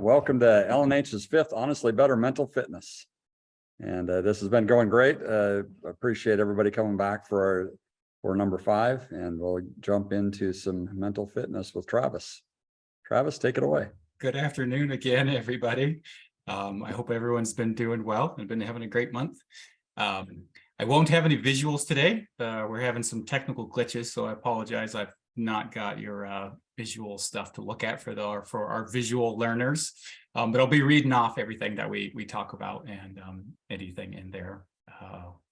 Welcome to LNH's fifth Honestly Better Mental Fitness. And this has been going great. Appreciate everybody coming back for number 5, and we'll jump into some mental fitness with Travis. Travis, take it away. Good afternoon again, everybody. I hope everyone's been doing well and been having a great month. I won't have any visuals today. We're having some technical glitches, so I apologize. I've not got your visual stuff to look at for our visual learners, but I'll be reading off everything that we talk about, and anything in there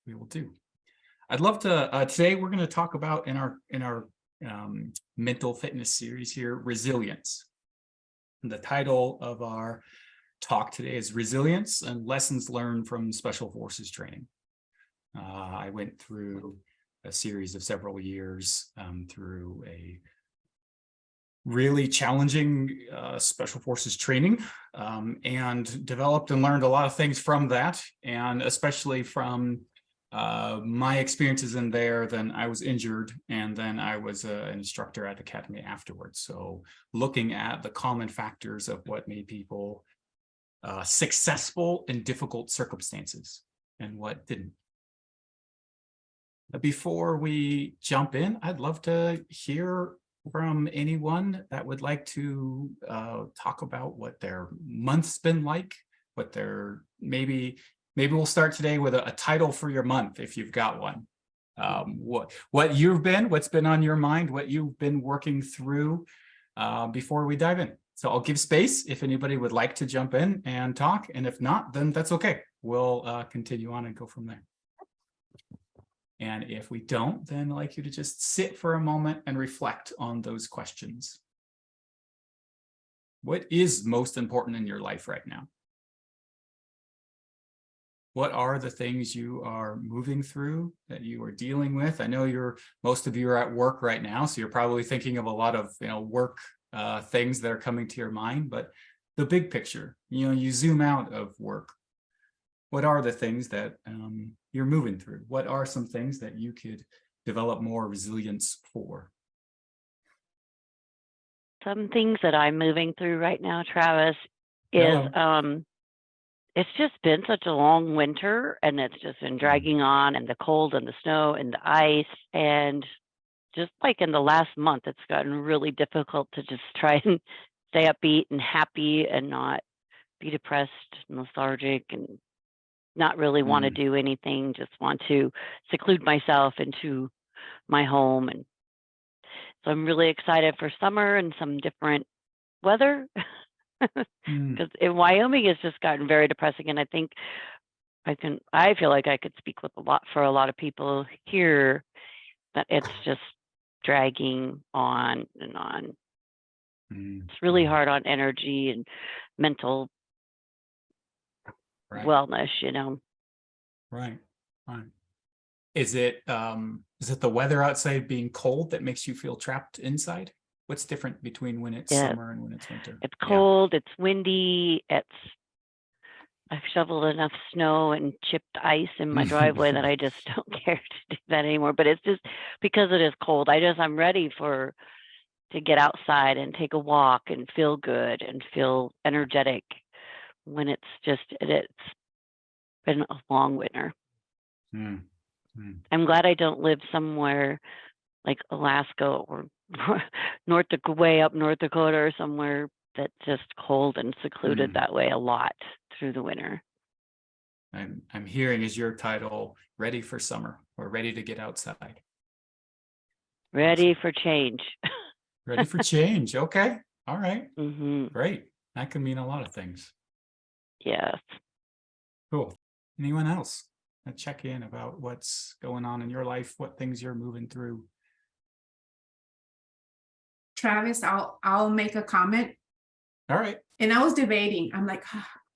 we will do. I'd love to today we're going to talk about in our mental fitness series here, resilience. And the title of our talk today is Resilience and Lessons Learned from Special Forces Training. I went through a series of several years through a really challenging Special Forces training, and developed and learned a lot of things from that, and especially from my experiences in there. Then I was injured, and then I was an instructor at the academy afterwards. So looking at the common factors of what made people successful in difficult circumstances and what didn't. Before we jump in, I'd love to hear from anyone that would like to talk about what their month's been like, what their maybe we'll start today with a title for your month if you've got one. What's been on your mind, what you've been working through before we dive in. So I'll give space if anybody would like to jump in and talk, and if not, then that's okay. We'll continue on and go from there. And if we don't, then I'd like you to just sit for a moment and reflect on those questions. What is most important in your life right now? What are the things you are moving through, that you are dealing with? I know most of you are at work right now, so you're probably thinking of a lot of work things that are coming to your mind, but the big picture, you zoom out of work. What are the things that you're moving through? What are some things that you could develop more resilience for? Some things that I'm moving through right now, Travis, is it's just been such a long winter, and it's just been dragging on, and the cold and the snow and the ice, and just like in the last month, it's gotten really difficult to just try and stay upbeat and happy and not be depressed, lethargic, and not really want to do anything, just want to seclude myself into my home. And so I'm really excited for summer and some different weather, because in Wyoming it's just gotten very depressing. And I think I feel like I could speak with for a lot of people here, that it's just dragging on and on. It's really hard on energy and mental wellness, Right. Is it the weather outside being cold that makes you feel trapped inside? What's different between when it's summer and when it's winter? It's cold, it's windy, I've shoveled enough snow and chipped ice in my driveway that I just don't care to do that anymore. But it's just because it is cold. I'm ready to get outside and take a walk and feel good and feel energetic, when it's been a long winter. I'm glad I don't live somewhere like Alaska or way up North Dakota or somewhere that's just cold and secluded that way a lot through the winter. I'm hearing as your title, Ready for Summer, or Ready to Get Outside. Ready for change. Ready for change. Okay. All right. Mm-hmm. Great. That can mean a lot of things. Yes. Cool. Anyone else? Check in about what's going on in your life, what things you're moving through. Travis, I'll make a comment. All right. And I was debating. I'm like,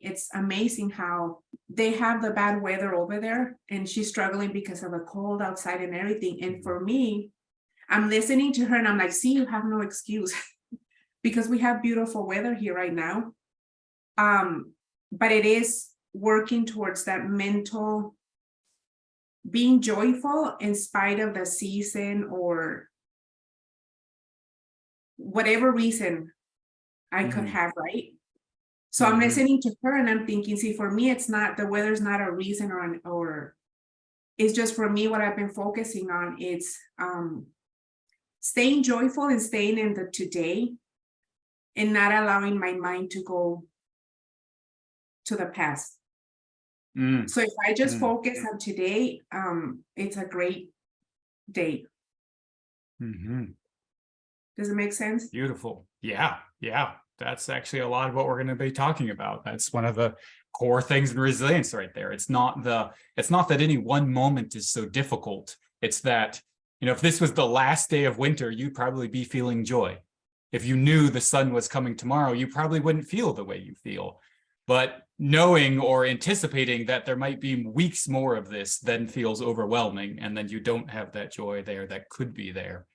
it's amazing how they have the bad weather over there, and she's struggling because of the cold outside and everything. And for me, I'm listening to her and I'm like, see, you have no excuse because we have beautiful weather here right now. But it is working towards that mental, being joyful in spite of the season or whatever reason I could have, right? So I'm Mhm. listening to her and I'm thinking, see, for me, it's not, the weather's not a reason or it's just for me, what I've been focusing on, it's staying joyful and staying in the today and not allowing my mind to go to the past. Mm, So if I just Mm. focus on today, it's a great day. mhm. Does it make sense? Beautiful. Yeah. Yeah. That's actually a lot of what we're going to be talking about. That's one of the core things in resilience right there. It's not that any one moment is so difficult. It's that, if this was the last day of winter, you'd probably be feeling joy. If you knew the sun was coming tomorrow, you probably wouldn't feel the way you feel. But knowing or anticipating that there might be weeks more of this then feels overwhelming. And then you don't have that joy there that could be there.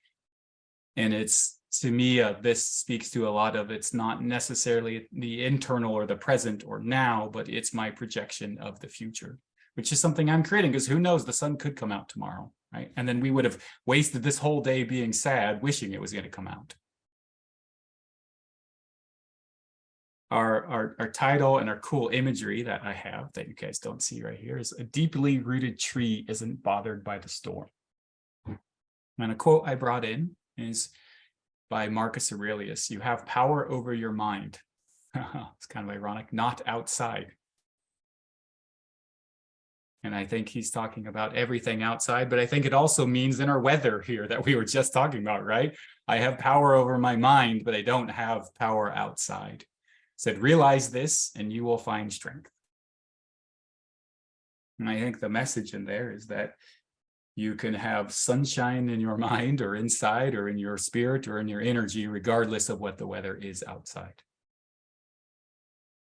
And it's, to me, this speaks to a lot of, it's not necessarily the internal or the present or now, but it's my projection of the future, which is something I'm creating, because who knows, the sun could come out tomorrow, right? And then we would have wasted this whole day being sad, wishing it was going to come out. Our title and our cool imagery that I have that you guys don't see right here is: a deeply rooted tree isn't bothered by the storm. And a quote I brought in is by Marcus Aurelius: "You have power over your mind." It's kind of ironic, not outside. And I think he's talking about everything outside, but I think it also means in our weather here that we were just talking about, right? I have power over my mind, but I don't have power outside. Said, realize this and you will find strength. And I think the message in there is that you can have sunshine in your mind or inside or in your spirit or in your energy, regardless of what the weather is outside.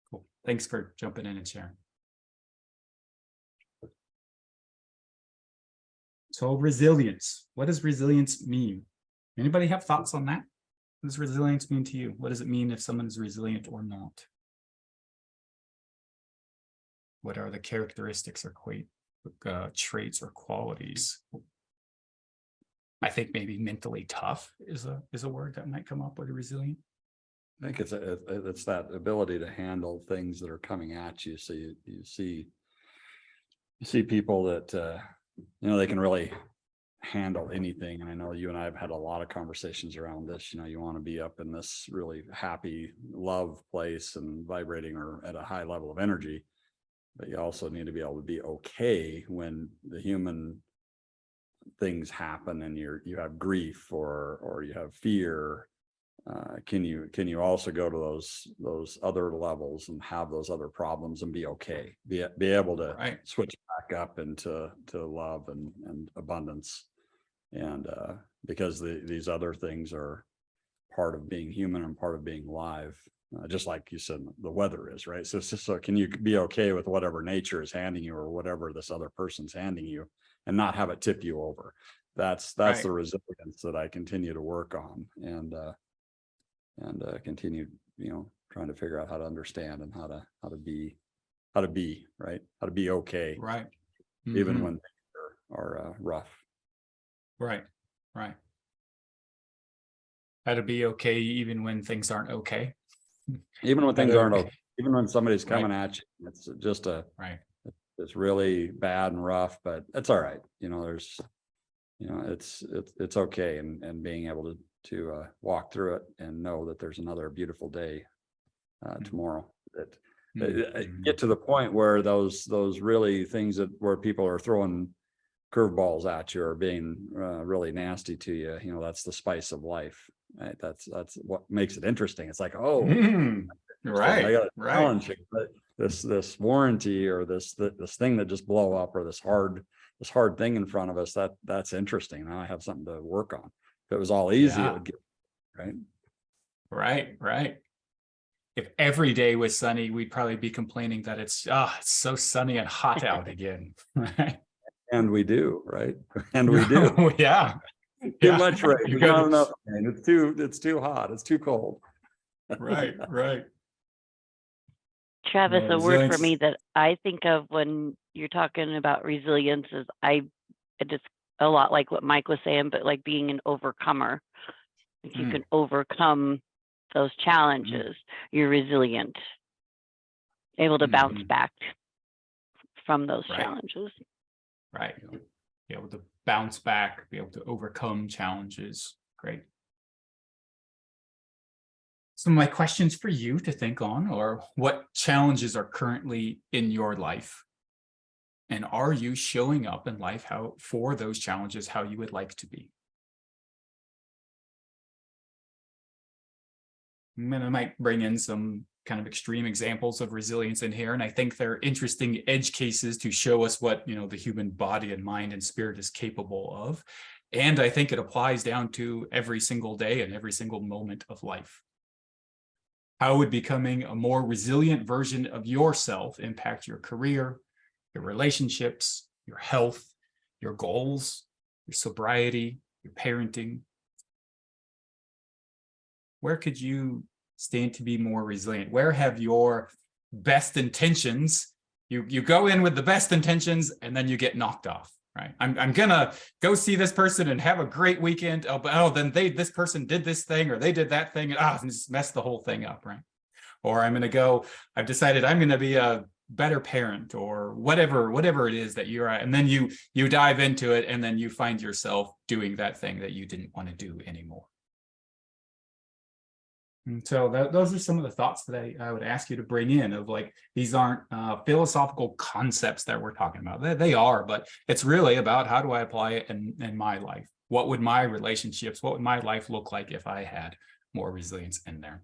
Cool. Thanks for jumping in and sharing. So resilience. What does resilience mean? Anybody have thoughts on that? What does resilience mean to you? What does it mean if someone is resilient or not? What are the characteristics or traits or qualities? I think maybe mentally tough is a word that might come up with a resilient. I think it's that ability to handle things that are coming at you. So you see people that they can really handle anything. And I know you and I have had a lot of conversations around this. You want to be up in this really happy love place and vibrating or at a high level of energy, but you also need to be able to be okay when the human things happen and you have grief or you have fear. Can you also go to those other levels and have those other problems and be okay, be able to switch back up into love and abundance, and because these other things are part of being human and part of being live, just like you said the weather is, right? So it's just, so can you be okay with whatever nature is handing you or whatever this other person's handing you and not have it tip you over? That's the resilience that I continue to work on and continue, trying to figure out how to understand and how to be right, how to be okay, right, even when things are rough, right. How to be okay even when things aren't okay, even when things aren't okay, even when somebody's coming at you. It's just it's really bad and rough, but it's all right. There's it's okay, and being able to walk through it and know that there's another beautiful day tomorrow. That get to the point where those really things where people are throwing curveballs at you or being really nasty to you, that's the spice of life, right? That's what makes it interesting. It's like, I got a challenge, but this warranty or this thing that just blow up, or this hard thing in front of us, that's interesting. Now I have something to work on. If it was all easy, it would get right. If every day was sunny, we'd probably be complaining that it's so sunny and hot out again. Right. And we do, right? And we do. Yeah. Too much rain. Not enough rain. It's too hot. It's too cold. Right. Travis, a word for me that I think of when you're talking about resilience is it's a lot like what Mike was saying, but like being an overcomer. Like you can overcome those challenges. You're resilient. able to bounce Mhm. back from those Right. challenges. Right. Be able to bounce back, be able to overcome challenges. Great. So my questions for you to think on are, what challenges are currently in your life? And are you showing up in life how for those challenges how you would like to be? And I might bring in some kind of extreme examples of resilience in here. And I think they're interesting edge cases to show us what, the human body and mind and spirit is capable of. And I think it applies down to every single day and every single moment of life. How would becoming a more resilient version of yourself impact your career, your relationships, your health, your goals, your sobriety, your parenting? Where could you stand to be more resilient? Where have your best intentions, you go in with the best intentions and then you get knocked off, right? I'm gonna go see this person and have a great weekend. Then this person did this thing or they did that thing and just messed the whole thing up, right? Or I've decided I'm gonna be a better parent or whatever it is that you're at. And then you dive into it and then you find yourself doing that thing that you didn't want to do anymore. And so those are some of the thoughts that I would ask you to bring in of like, these aren't philosophical concepts that we're talking about. They are, but it's really about how do I apply it in my life? What would my relationships, what would my life look like if I had more resilience in there?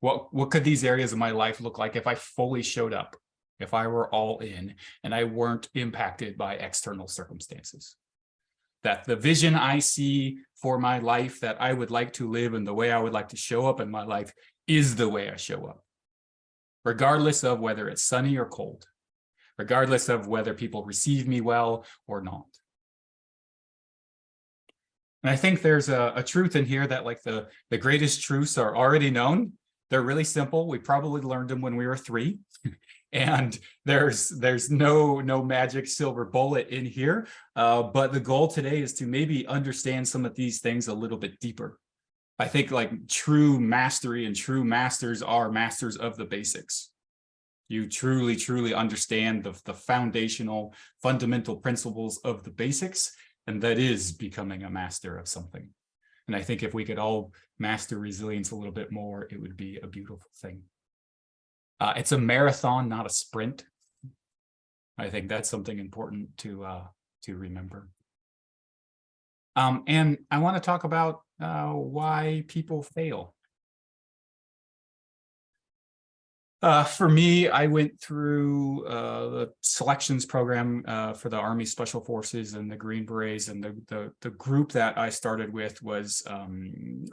What could these areas of my life look like if I fully showed up, if I were all in and I weren't impacted by external circumstances? That the vision I see for my life that I would like to live and the way I would like to show up in my life is the way I show up, regardless of whether it's sunny or cold, regardless of whether people receive me well or not. And I think there's a truth in here that like the greatest truths are already known. They're really simple. We probably learned them when we were 3. And there's no magic silver bullet in here. But the goal today is to maybe understand some of these things a little bit deeper. I think like true mastery and true masters are masters of the basics. You truly understand the foundational, fundamental principles of the basics, and that is becoming a master of something. And I think if we could all master resilience a little bit more, it would be a beautiful thing. It's a marathon, not a sprint. I think that's something important to remember. And I want to talk about why people fail. For me, I went through the selections program for the Army Special Forces and the Green Berets, and the group that I started with was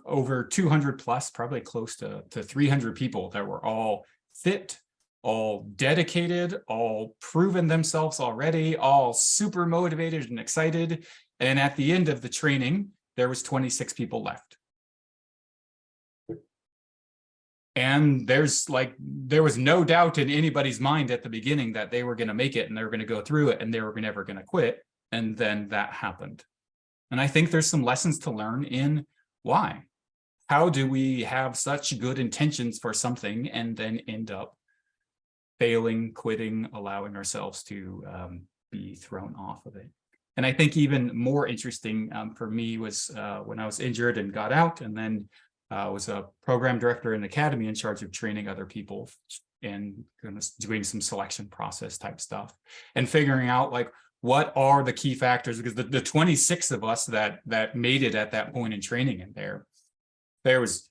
over 200 plus, probably close to 300 people that were all fit, all dedicated, all proven themselves already, all super motivated and excited. And at the end of the training, there was 26 people left. And there was no doubt in anybody's mind at the beginning that they were going to make it and they were going to go through it and they were never going to quit. And then that happened. And I think there's some lessons to learn in why. How do we have such good intentions for something and then end up failing, quitting, allowing ourselves to be thrown off of it? And I think even more interesting for me was when I was injured and got out, and then was a program director in an academy in charge of training other people and doing some selection process type stuff and figuring out like what are the key factors, because the 26 of us that made it at that point in training in there was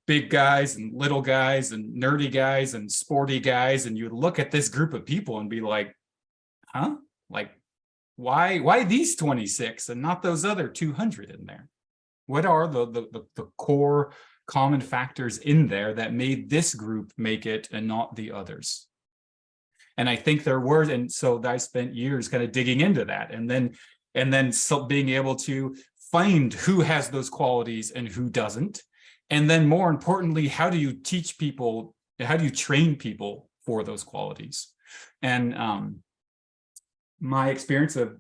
big guys and little guys and nerdy guys and sporty guys, and you look at this group of people and be like, huh, like why these 26 and not those other 200 in there? What are the core common factors in there that made this group make it and not the others? And I think there were, and so I spent years kind of digging into that, and then so being able to find who has those qualities and who doesn't. And then more importantly, how do you teach people, how do you train people for those qualities? And my experience of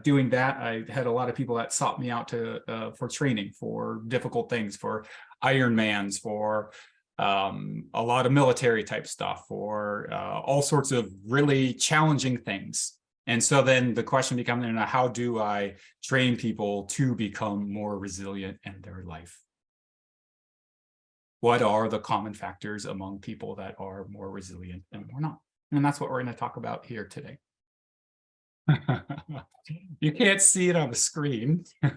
doing that, I had a lot of people that sought me out for training for difficult things, for Ironmans, for a lot of military type stuff, or all sorts of really challenging things. And so then the question becomes, how do I train people to become more resilient in their life? What are the common factors among people that are more resilient and more not? And that's what we're going to talk about here today. You can't see it on the screen. If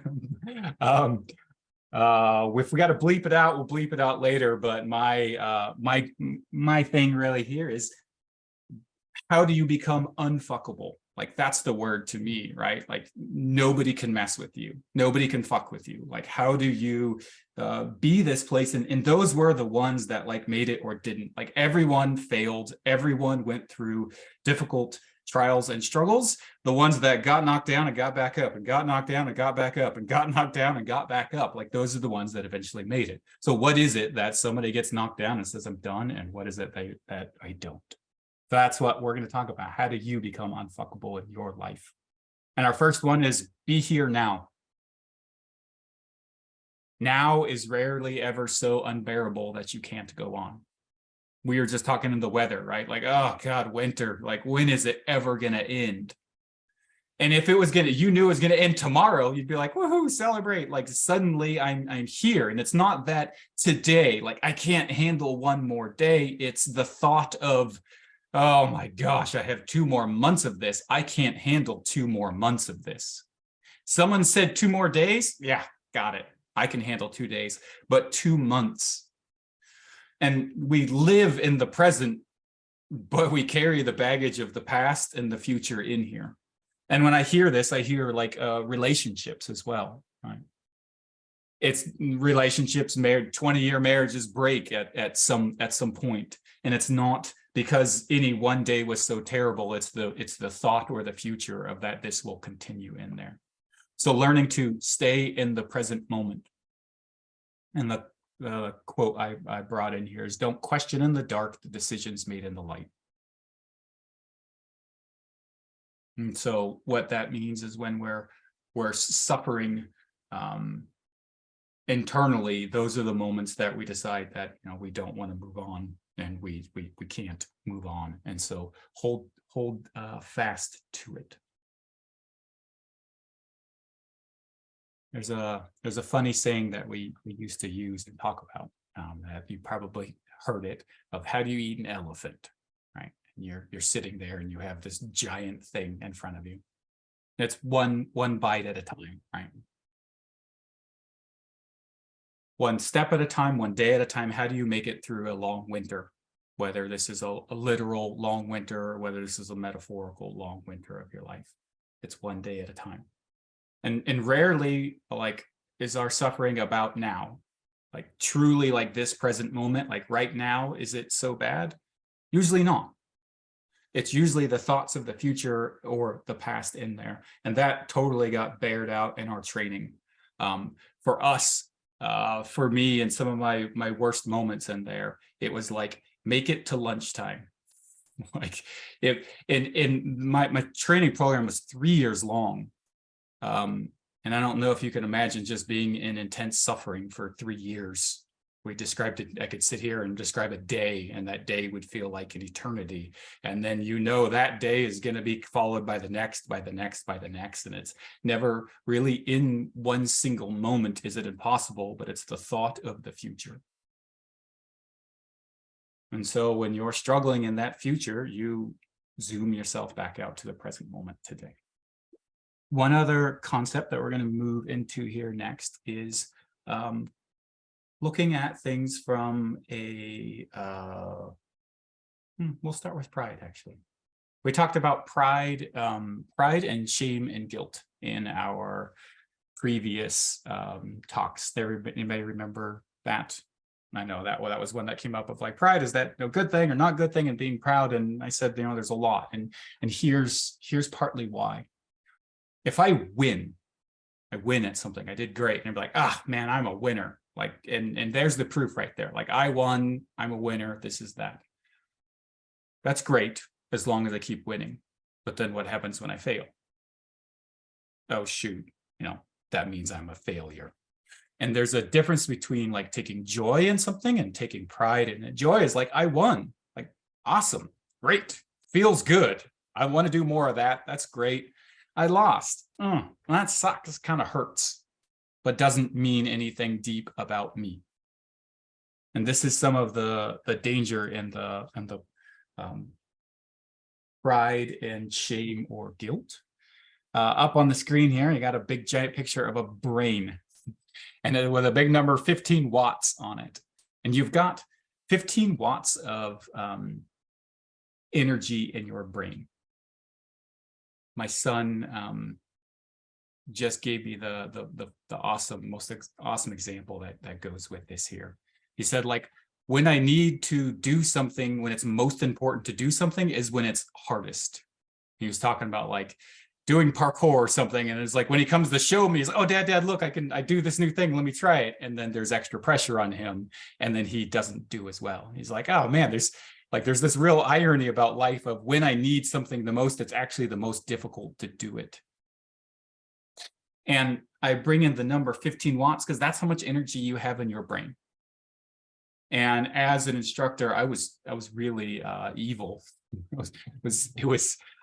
we got to bleep it out, we'll bleep it out later. But my thing really here is, how do you become unfuckable? Like, that's the word to me, right? Like, nobody can mess with you. Nobody can fuck with you. Like, how do you be this place? And those were the ones that like made it or didn't. Like, everyone failed. Everyone went through difficult trials and struggles. The ones that got knocked down and got back up, and got knocked down and got back up, and got knocked down and got back up. Like, those are the ones that eventually made it. So what is it that somebody gets knocked down and says, I'm done? And what is it that I don't? That's what we're going to talk about. How do you become unfuckable in your life? And our first one is be here now. Now is rarely ever so unbearable that you can't go on. We were just talking in the weather, right? Like, oh God, winter, like, when is it ever going to end? And if it was you knew it was going to end tomorrow, you'd be like, woohoo, celebrate. Like, suddenly I'm here. And it's not that today, like, I can't handle one more day. It's the thought of, oh my gosh, I have 2 more months of this. I can't handle 2 more months of this. Someone said 2 more days. Yeah, got it. I can handle 2 days, but 2 months. And we live in the present, but we carry the baggage of the past and the future in here. And when I hear this, I hear like relationships as well, right? It's relationships, 20-year marriages break at some point. And it's not because any one day was so terrible. It's the thought or the future of that this will continue in there. So learning to stay in the present moment. And the quote I brought in here is, don't question in the dark the decisions made in the light. And so what that means is when we're suffering internally, those are the moments that we decide that, we don't want to move on, and we can't move on. And so hold fast to it. There's a funny saying that we used to use and talk about, that you probably heard it, of how do you eat an elephant, right? And you're sitting there and you have this giant thing in front of you. It's one bite at a time, right? One step at a time, one day at a time. How do you make it through a long winter? Whether this is a literal long winter or whether this is a metaphorical long winter of your life. It's one day at a time. And rarely, like, is our suffering about now, like truly like this present moment, like right now, is it so bad? Usually not. It's usually the thoughts of the future or the past in there. And that totally got bared out in our training. For us, for me, and some of my worst moments in there, it was like, make it to lunchtime. Like, if in my training program was 3 years long. And I don't know if you can imagine just being in intense suffering for 3 years. We described it, I could sit here and describe a day, and that day would feel like an eternity. And then that day is going to be followed by the next, by the next, by the next. And it's never really in one single moment is it impossible, but it's the thought of the future. And so when you're struggling in that future, you zoom yourself back out to the present moment today. One other concept that we're going to move into here next is looking at things from a, we'll start with pride, actually. We talked about pride and shame and guilt in our previous talks. Anybody remember that? I know that, well, that was one that came up of like, pride, is that a good thing or not good thing, and being proud. And I said, there's a lot. And here's partly why. If I win at something, I did great. And I'm like, man, I'm a winner. Like, and there's the proof right there. Like, I won, I'm a winner, this is that. That's great, as long as I keep winning. But then what happens when I fail? Oh, shoot, that means I'm a failure. And there's a difference between like taking joy in something and taking pride in it. Joy is like, I won, like, awesome, great, feels good. I want to do more of that. That's great. I lost. That sucks. It kind of hurts, but doesn't mean anything deep about me. And this is some of the danger in the pride and shame or guilt. Up on the screen here, you got a big giant picture of a brain, and with a big number 15 watts on it. And you've got 15 watts of energy in your brain. My son just gave me the awesome, most awesome example that goes with this here. He said, like, when I need to do something, when it's most important to do something is when it's hardest. He was talking about like doing parkour or something. And it's like, when he comes to show me, he's like, oh, dad, look, I do this new thing. Let me try it. And then there's extra pressure on him. And then he doesn't do as well. He's like, oh man, there's this real irony about life of when I need something the most, it's actually the most difficult to do it. And I bring in the number 15 watts because that's how much energy you have in your brain. And as an instructor, I was really evil.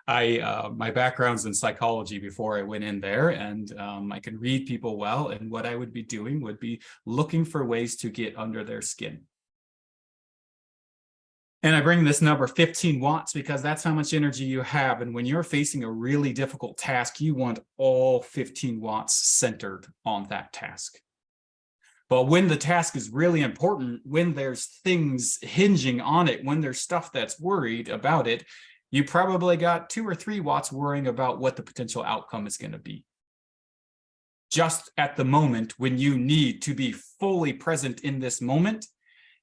My background's in psychology before I went in there, and I could read people well. And what I would be doing would be looking for ways to get under their skin. And I bring this number 15 watts because that's how much energy you have. And when you're facing a really difficult task, you want all 15 watts centered on that task. But when the task is really important, when there's things hinging on it, when there's stuff that's worried about it, you probably got 2 or 3 watts worrying about what the potential outcome is going to be. Just at the moment when you need to be fully present in this moment,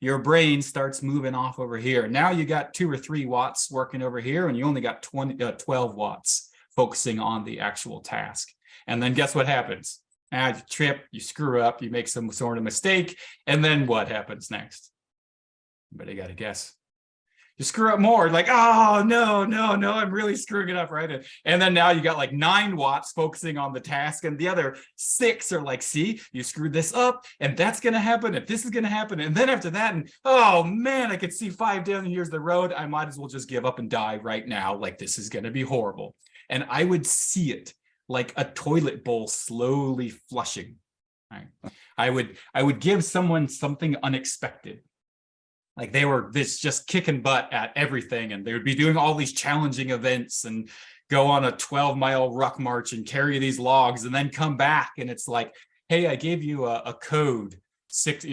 your brain starts moving off over here. Now you got 2 or 3 watts working over here, and you only got 12 watts focusing on the actual task. And then guess what happens? You trip, you screw up, you make some sort of mistake, and then what happens next? But I got to guess. You screw up more, like, oh, no, I'm really screwing it up, right? And then now you got like 9 watts focusing on the task, and the other 6 are like, see, you screwed this up, and that's going to happen, and this is going to happen. And then after that, and oh man, I could see 5 down here's the road. I might as well just give up and die right now. Like, this is going to be horrible. And I would see it like a toilet bowl slowly flushing. Right? I would give someone something unexpected. Like they were just kicking butt at everything, and they would be doing all these challenging events and go on a 12-mile ruck march and carry these logs and then come back. And it's like, hey, I gave you a code 6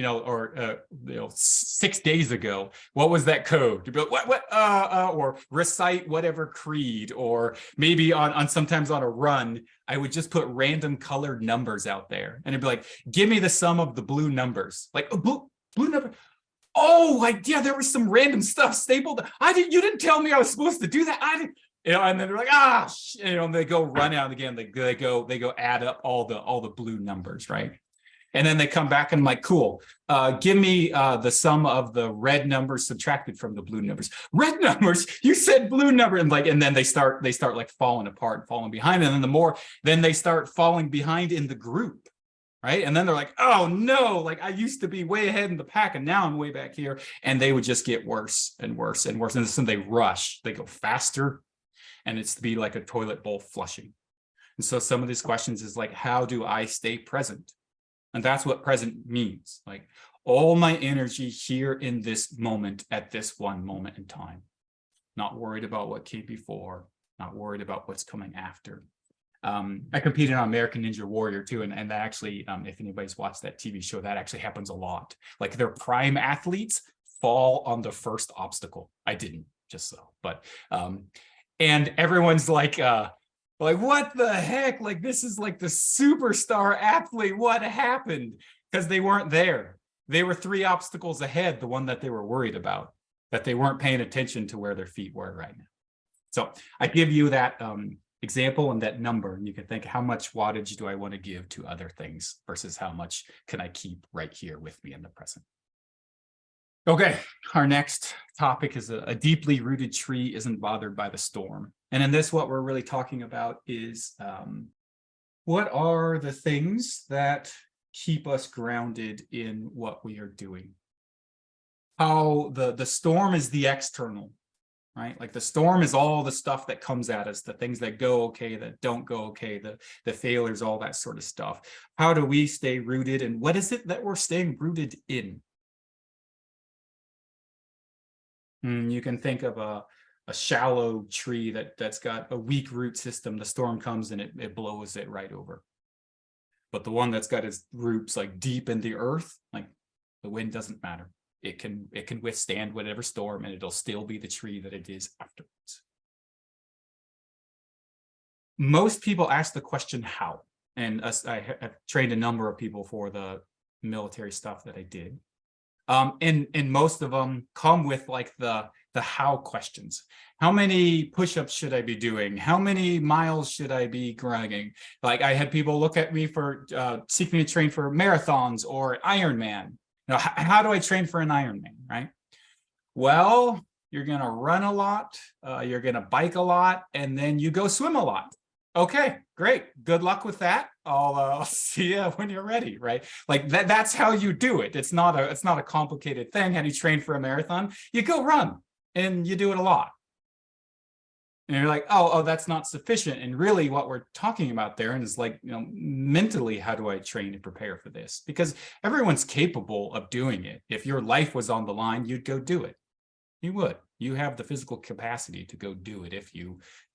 days ago. What was that code? You'd be like, what? Or recite whatever creed, or maybe on sometimes on a run, I would just put random colored numbers out there, and it'd be like, give me the sum of the blue numbers. Like, blue number. Oh, like, yeah, there was some random stuff stapled. You didn't tell me I was supposed to do that. And then they're like, and they go run out again. They go add up all the blue numbers, right? And then they come back and I'm like, cool. Give me the sum of the red numbers subtracted from the blue numbers. Red numbers, you said blue number, and then they start like falling apart and falling behind. And then they start falling behind in the group. Right. And then they're like, oh, no, like I used to be way ahead in the pack and now I'm way back here. And they would just get worse and worse and worse. And then they rush, they go faster, and it's to be like a toilet bowl flushing. And so some of these questions is like, how do I stay present? And that's what present means. Like all my energy here in this moment at this one moment in time, not worried about what came before, not worried about what's coming after. I competed on American Ninja Warrior too, and that actually, if anybody's watched that TV show, that actually happens a lot. Like their prime athletes fall on the first obstacle. I didn't, just so, but and everyone's like what the heck? Like this is like the superstar athlete. What happened? Because they weren't there. They were 3 obstacles ahead, the one that they were worried about, that they weren't paying attention to where their feet were right now. So I give you that example and that number, and you can think, how much wattage do I want to give to other things versus how much can I keep right here with me in the present? Okay, our next topic is a deeply rooted tree isn't bothered by the storm. And in this, what we're really talking about is what are the things that keep us grounded in what we are doing. How the storm is the external, right? Like the storm is all the stuff that comes at us, the things that go okay, that don't go okay, the failures, all that sort of stuff. How do we stay rooted, and what is it that we're staying rooted in? You can think of a shallow tree that's got a weak root system. The storm comes and it blows it right over. But the one that's got its roots like deep in the earth, like the wind doesn't matter. It can withstand whatever storm, and it'll still be the tree that it is afterwards. Most people ask the question how, and I have trained a number of people for the military stuff that I did. And most of them come with like the how questions. How many push-ups should I be doing? How many miles should I be running? Like I had people look at me for seek me to train for marathons or Ironman. You know, how do I train for an Ironman, right? Well, you're gonna run a lot, you're gonna bike a lot, and then you go swim a lot. Okay, great. Good luck with that. I'll see you when you're ready, right? Like that's how you do it. It's not a complicated thing. How do you train for a marathon? You go run and you do it a lot. And you're like, oh, that's not sufficient. And really what we're talking about there is like, you know, mentally, how do I train and prepare for this? Because everyone's capable of doing it. If your life was on the line, you'd go do it. You would. You have the physical capacity to go do it if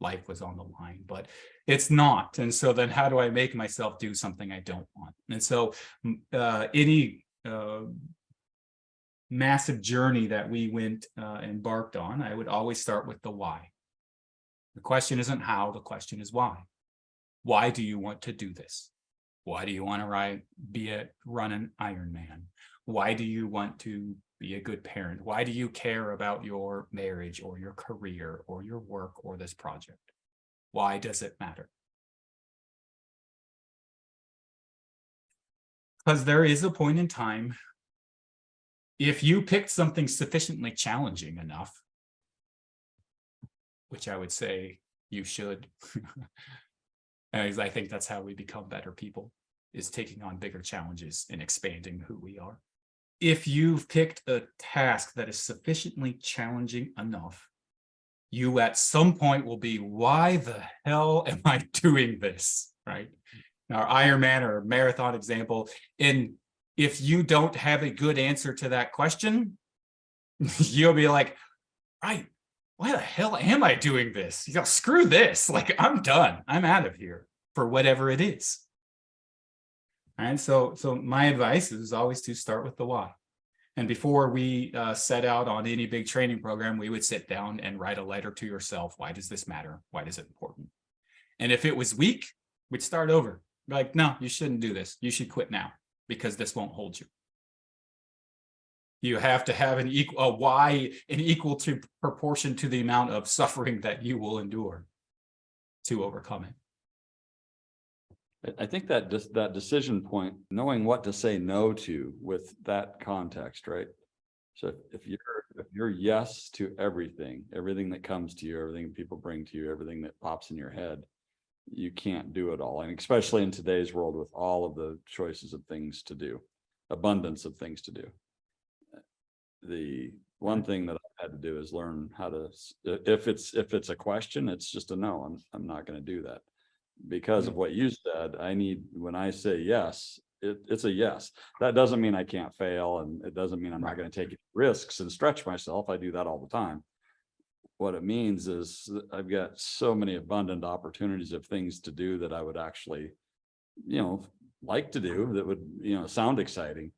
life was on the line, but it's not. And so then how do I make myself do something I don't want? And so any massive journey that we embarked on, I would always start with the why. The question isn't how, the question is why. Why do you want to do this? Why do you want to run an Ironman? Why do you want to be a good parent? Why do you care about your marriage or your career or your work or this project? Why does it matter? Because there is a point in time, if you picked something sufficiently challenging enough, which I would say you should, as I think that's how we become better people, is taking on bigger challenges and expanding who we are. If you've picked a task that is sufficiently challenging enough, you at some point will be, why the hell am I doing this, right? Our Ironman or marathon example, and if you don't have a good answer to that question, you'll be like, right, why the hell am I doing this? You know, screw this, like I'm done, I'm out of here for whatever it is. And so my advice is always to start with the why. And before we set out on any big training program, we would sit down and write a letter to yourself. Why does this matter? Why is it important? And if it was weak, we'd start over. Like, no, you shouldn't do this. You should quit now because this won't hold you. You have to have a why in equal to proportion to the amount of suffering that you will endure to overcome it. I think that that decision point, knowing what to say no to with that context, right? So if you're yes to everything that comes to you, everything people bring to you, everything that pops in your head, you can't do it all. And especially in today's world with all of the choices of things to do, abundance of things to do. The one thing that I've had to do is learn how to, if it's a question, it's just a no, I'm not going to do that. Because of what you said, when I say yes, it's a yes. That doesn't mean I can't fail, and it doesn't mean I'm not going to take risks and stretch myself. I do that all the time. What it means is I've got so many abundant opportunities of things to do that I would actually, like to do, that would, sound exciting.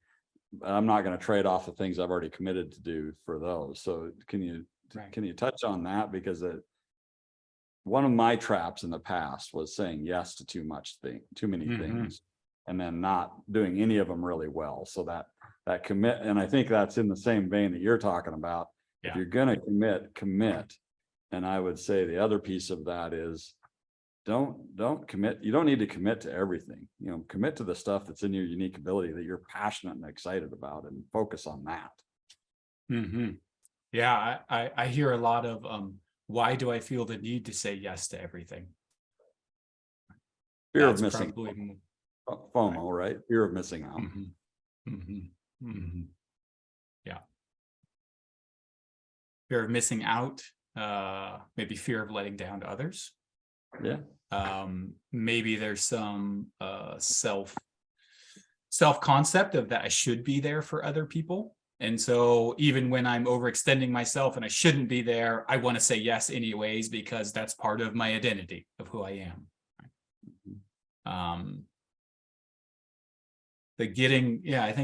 But I'm not going to trade off the things I've already committed to do for those. So can you touch on that? Because one of my traps in the past was saying yes to too many things, and then not doing any of them really well. So that commit, and I think that's in the same vein that you're talking about. Yeah. If you're going to commit. And I would say the other piece of that is don't commit. You don't need to commit to everything, commit to the stuff that's in your unique ability that you're passionate and excited about, and focus on that. Yeah. I hear a lot of, why do I feel the need to say yes to everything? Fear of missing. FOMO, right? Fear of missing out. Mhm. Mhm. Mhm. Yeah. Fear of missing out, maybe fear of letting down to others. Yeah. Maybe there's some self concept of that I should be there for other people. And so even when I'm overextending myself and I shouldn't be there, I want to say yes anyways, because that's part of my identity of who I am. I think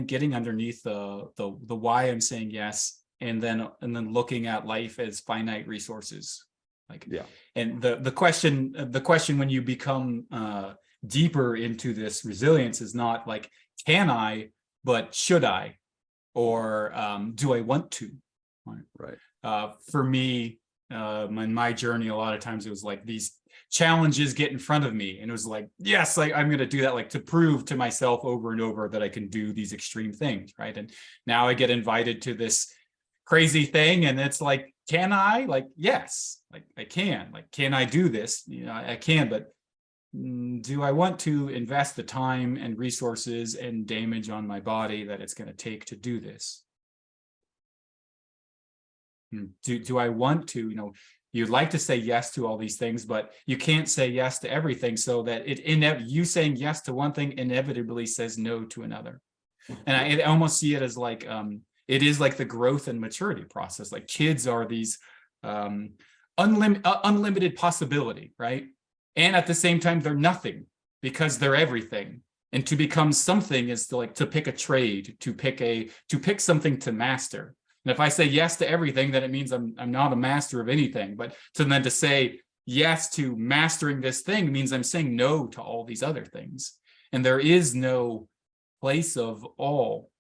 getting underneath the why I'm saying yes, and then looking at life as finite resources. Like, Yeah. And the question when you become deeper into this resilience is not like, can I, but should I, or do I want to? Right. For me, in my journey, a lot of times it was like these challenges get in front of me, and it was like, yes, like I'm going to do that, like to prove to myself over and over that I can do these extreme things, right? And now I get invited to this crazy thing, and it's like, can I? Like, yes, like I can. Like, can I do this? You know, I can, but do I want to invest the time and resources and damage on my body that it's going to take to do this? Do I want to, you'd like to say yes to all these things, but you can't say yes to everything, so that you saying yes to one thing inevitably says no to another. And I almost see it as like, it is like the growth and maturity process. Like kids are these unlimited possibility, right? And at the same time, they're nothing because they're everything. And to become something is to pick a trade, to pick something to master. And if I say yes to everything, then it means I'm not a master of anything. But to say yes to mastering this thing means I'm saying no to all these other things. And there is no place of all.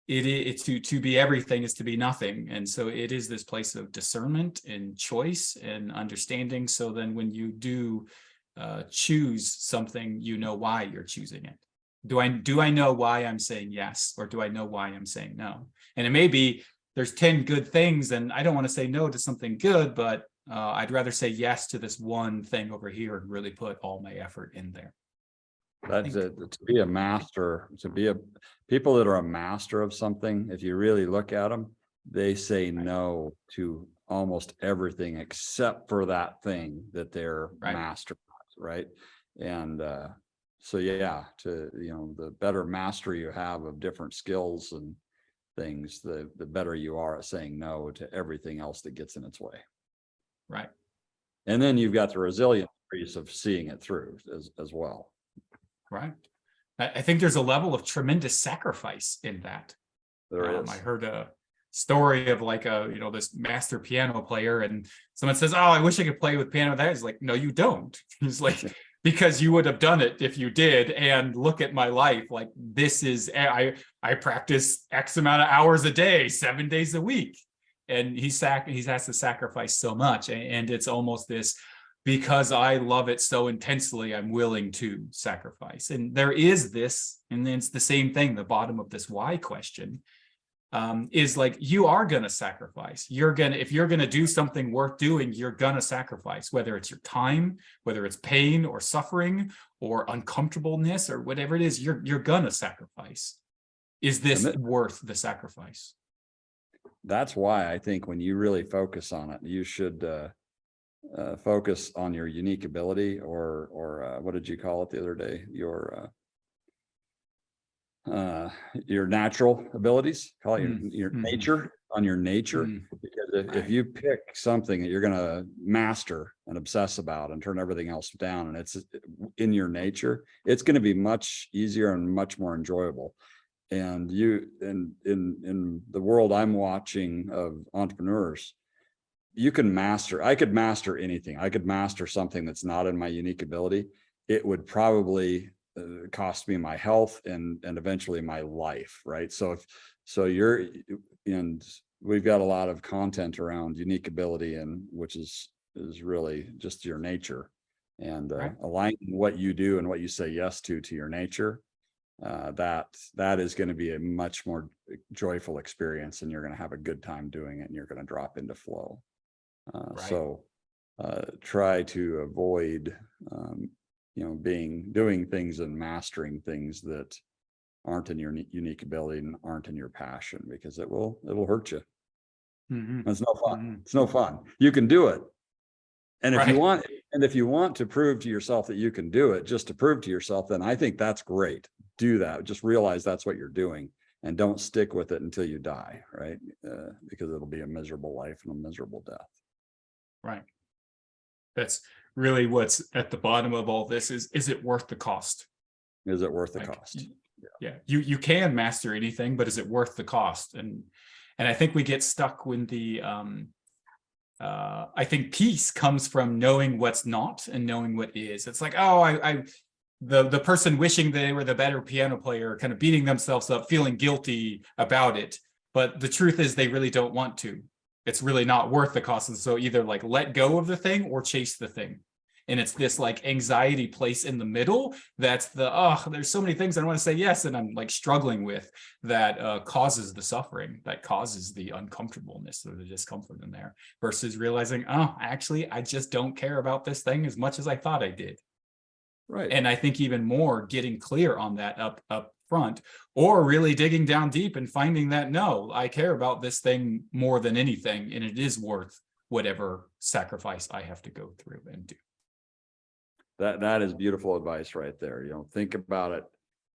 To be everything is to be nothing. And so it is this place of discernment and choice and understanding. So then when you do choose something, you know why you're choosing it. Do I know why I'm saying yes, or do I know why I'm saying no? And it may be there's 10 good things, and I don't want to say no to something good, but I'd rather say yes to this one thing over here and really put all my effort in there. That's it. To be a master, people that are a master of something, if you really look at them, they say no to almost everything except for that thing that they're master of, right? And so yeah, the better mastery you have of different skills and things, the better you are at saying no to everything else that gets in its way. Right. And then you've got the resilience piece of seeing it through as well. Right. I think there's a level of tremendous sacrifice in that. There is. I heard a story of like this master piano player, and someone says, "Oh, I wish I could play with piano." That is like, no, you don't. He's like, because you would have done it if you did. And look at my life. Like, this is, I practice X amount of hours a day, 7 days a week. And he has to sacrifice so much. And it's almost this, because I love it so intensely, I'm willing to sacrifice. And there is this, and then it's the same thing, the bottom of this why question is like, you are going to sacrifice. If you're going to do something worth doing, you're going to sacrifice, whether it's your time, whether it's pain or suffering or uncomfortableness or whatever it is, you're going to sacrifice. Is this worth the sacrifice? That's why I think when you really focus on it, you should focus on your unique ability, or what did you call it the other day? Your natural abilities, call it your nature, on your nature. Because if you pick something that you're going to master and obsess about and turn everything else down, and it's in your nature, it's going to be much easier and much more enjoyable. And in the world I'm watching of entrepreneurs, I could master anything. I could master something that's not in my unique ability. It would probably cost me my health and eventually my life, right? So we've got a lot of content around unique ability, and which is really just your nature, and aligning what you do and what you say yes to your nature. That is going to be a much more joyful experience, and you're going to have a good time doing it, and you're going to drop into flow. So try to avoid doing things and mastering things that aren't in your unique ability and aren't in your passion, because it'll hurt you. It's no fun. It's no fun. You can do it. And if you want to prove to yourself that you can do it, just to prove to yourself, then I think that's great. Do that. Just realize that's what you're doing, and don't stick with it until you die, right? Because it'll be a miserable life and a miserable death. Right. That's really what's at the bottom of all this is it worth the cost? Is it worth the cost? Yeah. You can master anything, but is it worth the cost? And I think we get stuck when I think peace comes from knowing what's not and knowing what is. It's like, oh, the person wishing they were the better piano player, kind of beating themselves up, feeling guilty about it. But the truth is they really don't want to. It's really not worth the cost. And so either like let go of the thing or chase the thing. And it's this like anxiety place in the middle that's there's so many things I want to say yes, and I'm like struggling with, that causes the suffering, that causes the uncomfortableness or the discomfort in there, versus realizing, actually, I just don't care about this thing as much as I thought I did. Right. And I think even more getting clear on that up front, or really digging down deep and finding that, no, I care about this thing more than anything, and it is worth whatever sacrifice I have to go through and do. That is beautiful advice right there. Think about it,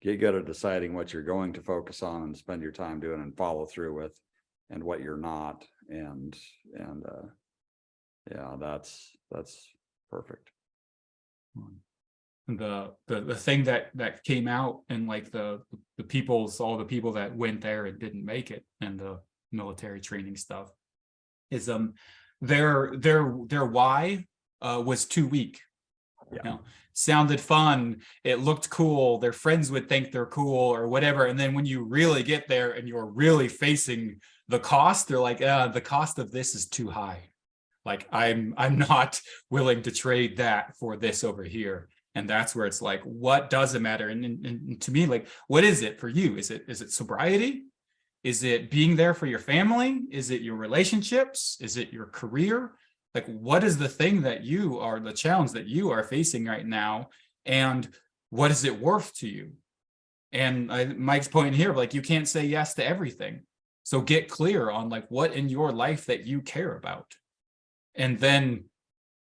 get good at deciding what you're going to focus on and spend your time doing and follow through with, and what you're not. And yeah, that's perfect. The thing that came out in like all the people that went there and didn't make it, and the military training stuff, is their why was too weak. Yeah. Sounded fun, it looked cool, their friends would think they're cool or whatever, and then when you really get there and you're really facing the cost, they're like, the cost of this is too high. Like I'm not willing to trade that for this over here. And that's where it's like, what does it matter? And to me, like, what is it for you? Is it sobriety? Is it being there for your family? Is it your relationships? Is it your career? Like, what is the thing that the challenge that you are facing right now? And what is it worth to you? And Mike's point here, like, you can't say yes to everything. So get clear on like what in your life that you care about, and then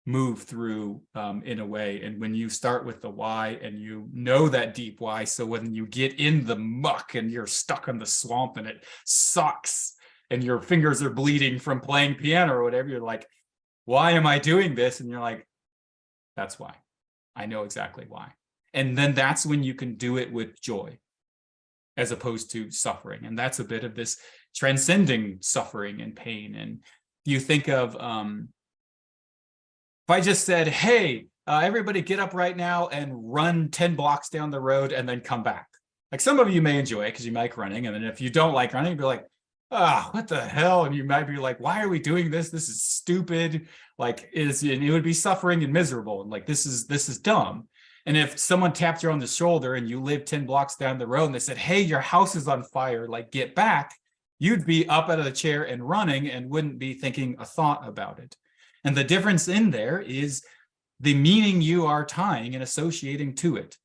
move through in a way. And when you start with the why, and you know that deep why, so when you get in the muck and you're stuck in the swamp and it sucks and your fingers are bleeding from playing piano or whatever, you're like, why am I doing this? And you're like, that's why. I know exactly why. And then that's when you can do it with joy, as opposed to suffering. And that's a bit of this transcending suffering and pain. And you think of, if I just said, hey, everybody get up right now and run 10 blocks down the road and then come back. Like, some of you may enjoy it because you like running. And then if you don't like running, you'd be like, what the hell? And you might be like, why are we doing this? This is stupid. Like, it would be suffering and miserable. And like, this is dumb. And if someone tapped you on the shoulder and you live 10 blocks down the road and they said, hey, your house is on fire, like, get back, you'd be up out of the chair and running and wouldn't be thinking a thought about it. And the difference in there is the meaning you are tying and associating to it.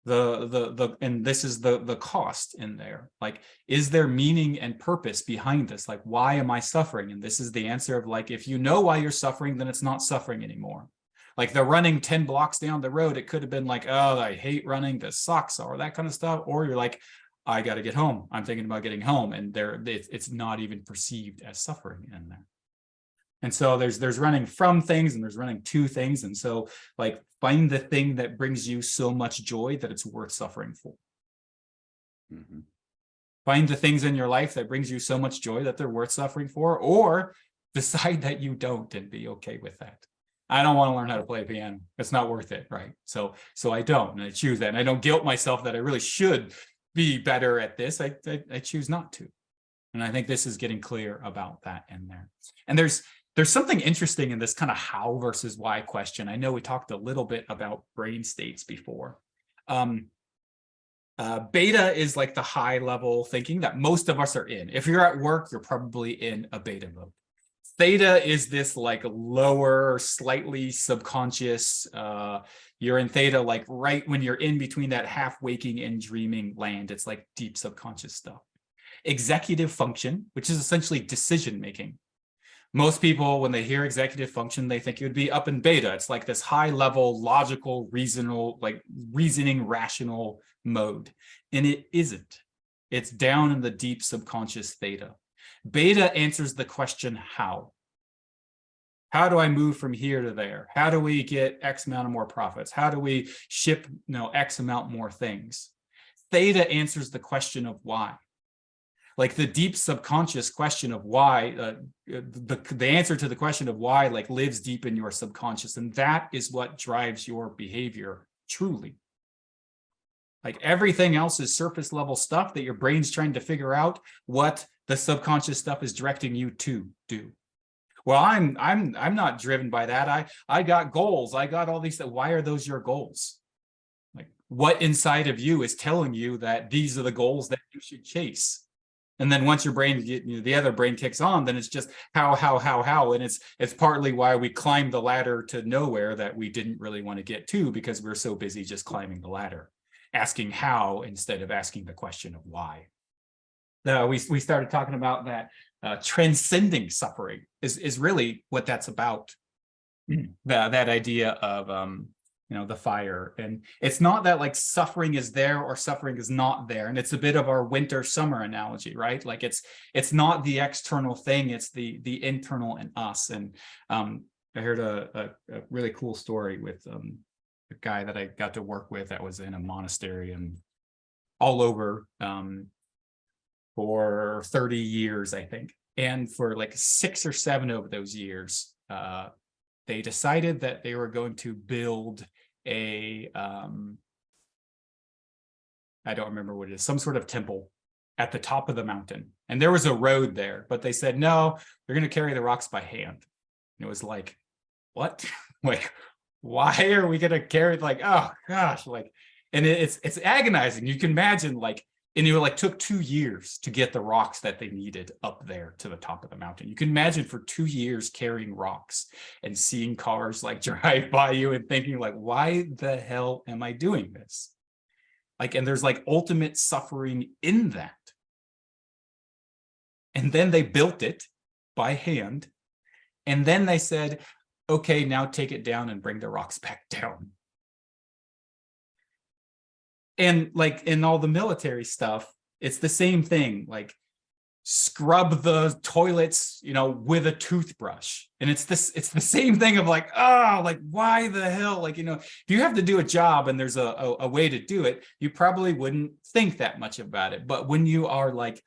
And this is the cost in there. Like, is there meaning and purpose behind this? Like, why am I suffering? And this is the answer of like, if you know why you're suffering, then it's not suffering anymore. Like, the running 10 blocks down the road, it could have been like, oh, I hate running, this sucks, or that kind of stuff. Or you're like, I got to get home. I'm thinking about getting home. And it's not even perceived as suffering in there. And so there's running from things and there's running to things. And so, like, find the thing that brings you so much joy that it's worth suffering for. Mm-hmm. Find the things in your life that brings you so much joy that they're worth suffering for, or decide that you don't and be okay with that. I don't want to learn how to play piano. It's not worth it, right? So I don't, and I choose that. And I don't guilt myself that I really should be better at this. I choose not to. And I think this is getting clear about that in there. And there's something interesting in this kind of how versus why question. I know we talked a little bit about brain states before. Beta is like the high level thinking that most of us are in. If you're at work, you're probably in a beta mode. Theta is this like lower, slightly subconscious, you're in theta, like right when you're in between that half waking and dreaming land. It's like deep subconscious stuff. Executive function, which is essentially decision making. Most people, when they hear executive function, they think it would be up in beta. It's like this high level, logical, reasoning, rational mode. And it isn't. It's down in the deep subconscious theta. Beta answers the question, how? How do I move from here to there? How do we get X amount of more profits? How do we ship, X amount more things? Theta answers the question of why. Like the deep subconscious question of why, the answer to the question of why like lives deep in your subconscious. And that is what drives your behavior truly. Like everything else is surface level stuff that your brain's trying to figure out what the subconscious stuff is directing you to do. Well, I'm not driven by that. I got goals. I got all these. Why are those your goals? Like what inside of you is telling you that these are the goals that you should chase? And then once your brain, the other brain kicks on, then it's just how, and it's partly why we climbed the ladder to nowhere that we didn't really want to get to, because we're so busy just climbing the ladder, asking how instead of asking the question of why. We started talking about that transcending suffering is really what that's about. That idea of the fire, and it's not that like suffering is there or suffering is not there, and it's a bit of our winter summer analogy, right? Like it's not the external thing, it's the internal in us. And I heard a really cool story with a guy that I got to work with that was in a monastery and all over for 30 years, I think. And for like 6 or 7 of those years, they decided that they were going to build a, I don't remember what it is, some sort of temple at the top of the mountain. And there was a road there, but they said, no, they're going to carry the rocks by hand. And it was like, what? Like, why are we going to carry, like, oh gosh, like, and it's agonizing. You can imagine, like, and it like took 2 years to get the rocks that they needed up there to the top of the mountain. You can imagine for 2 years carrying rocks and seeing cars like drive by you and thinking like, why the hell am I doing this? Like, and there's like ultimate suffering in that. And then they built it by hand. And then they said, okay, now take it down and bring the rocks back down. And like in all the military stuff, it's the same thing, like scrub the toilets, with a toothbrush. And it's the same thing of like, oh, like, why the hell? Like, if you have to do a job and there's a way to do it, you probably wouldn't think that much about it. But when you are like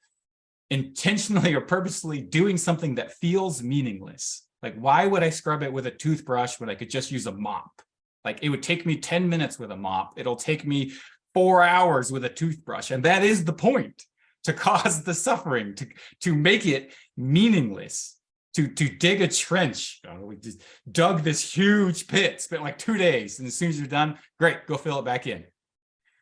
intentionally or purposely doing something that feels meaningless, like, why would I scrub it with a toothbrush when I could just use a mop? Like, it would take me 10 minutes with a mop. It'll take me 4 hours with a toothbrush. And that is the point, to cause the suffering, to make it meaningless, to dig a trench. We just dug this huge pit, spent like 2 days. And as soon as you're done, great, go fill it back in.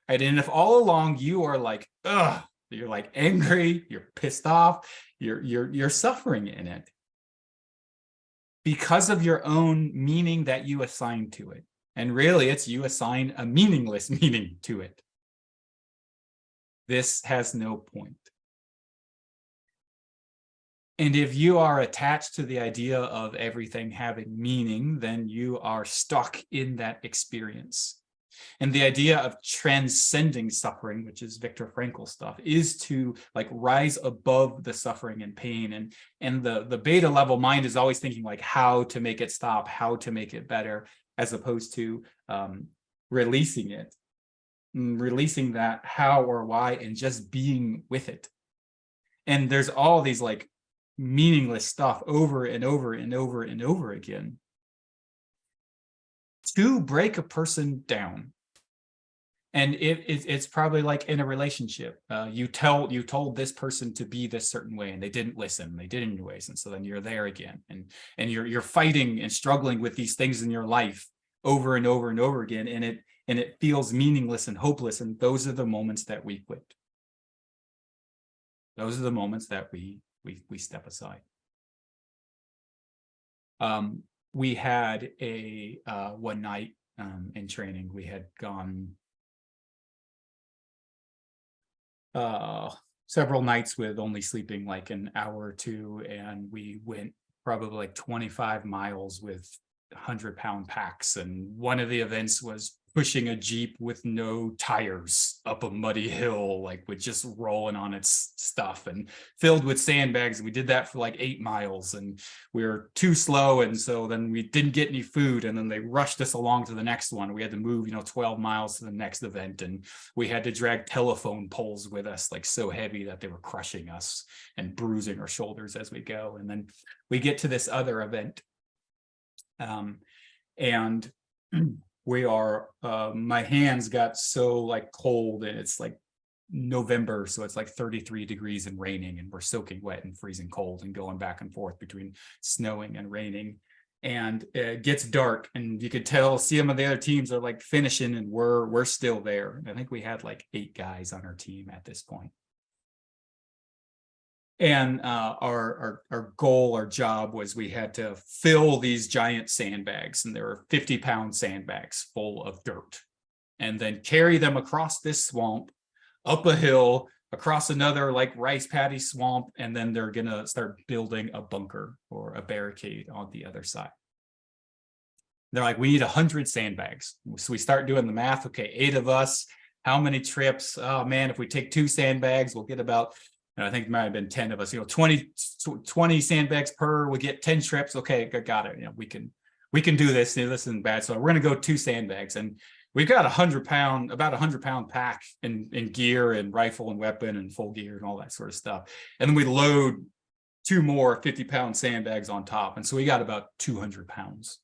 Right? And if all along you are like, ugh, you're like angry, you're pissed off, you're suffering in it because of your own meaning that you assign to it. And really, it's you assign a meaningless meaning to it. This has no point. And if you are attached to the idea of everything having meaning, then you are stuck in that experience. And the idea of transcending suffering, which is Viktor Frankl stuff, is to like rise above the suffering and pain. And the beta level mind is always thinking like how to make it stop, how to make it better, as opposed to releasing it, releasing that how or why, and just being with it. And there's all these like meaningless stuff over and over and over and over again to break a person down. And it's probably like in a relationship, you told this person to be this certain way and they didn't listen, they did anyways, and so then you're there again, and you're fighting and struggling with these things in your life over and over and over again, and it feels meaningless and hopeless. And those are the moments that we quit. Those are the moments that we step aside. We had a one night in training. We had gone several nights with only sleeping like an hour or two, and we went probably like 25 miles with 100-pound packs. And one of the events was pushing a Jeep with no tires up a muddy hill, like with just rolling on its stuff and filled with sandbags. And we did that for like 8 miles, and we were too slow. And so then we didn't get any food, and then they rushed us along to the next one. We had to move, 12 miles to the next event, and we had to drag telephone poles with us, like so heavy that they were crushing us and bruising our shoulders as we go. And then we get to this other event. And we are, my hands got so like cold, and it's like November, so it's like 33 degrees and raining, and we're soaking wet and freezing cold and going back and forth between snowing and raining. And it gets dark, and you could see some of the other teams are like finishing, and we're still there. And I think we had like 8 guys on our team at this point. And our goal, our job was we had to fill these giant sandbags, and there were 50-pound sandbags full of dirt, and then carry them across this swamp, up a hill, across another like rice paddy swamp, and then they're gonna start building a bunker or a barricade on the other side. They're like, we need 100 sandbags. So we start doing the math. Okay, 8 of us, how many trips? Oh man, if we take 2 sandbags, we'll get about, and I think it might have been 10 of us, 20 sandbags per, we get 10 trips. Okay, got it. We can do this. This isn't bad. So we're going to go 2 sandbags, and we've got about 100-pound pack in gear and rifle and weapon and full gear and all that sort of stuff. And then we load 2 more 50-pound sandbags on top. And so we got about 200 pounds,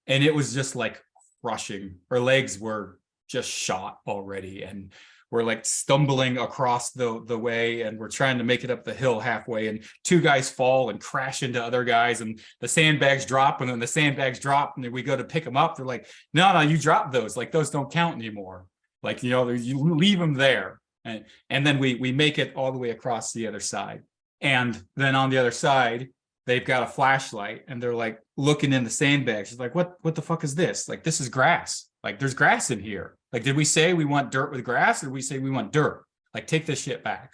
and it was just like crushing. Our legs were just shot already, and we're like stumbling across the way, and we're trying to make it up the hill halfway, and 2 guys fall and crash into other guys, and the sandbags drop, and then the sandbags drop, and then we go to pick them up. They're like, no, you dropped those. Like, those don't count anymore. Like, you leave them there. And then we make it all the way across the other side. And then on the other side, they've got a flashlight, and they're like looking in the sandbags. It's like, what the fuck is this? Like, this is grass. Like, there's grass in here. Like, did we say we want dirt with grass, or did we say we want dirt? Like, take this shit back.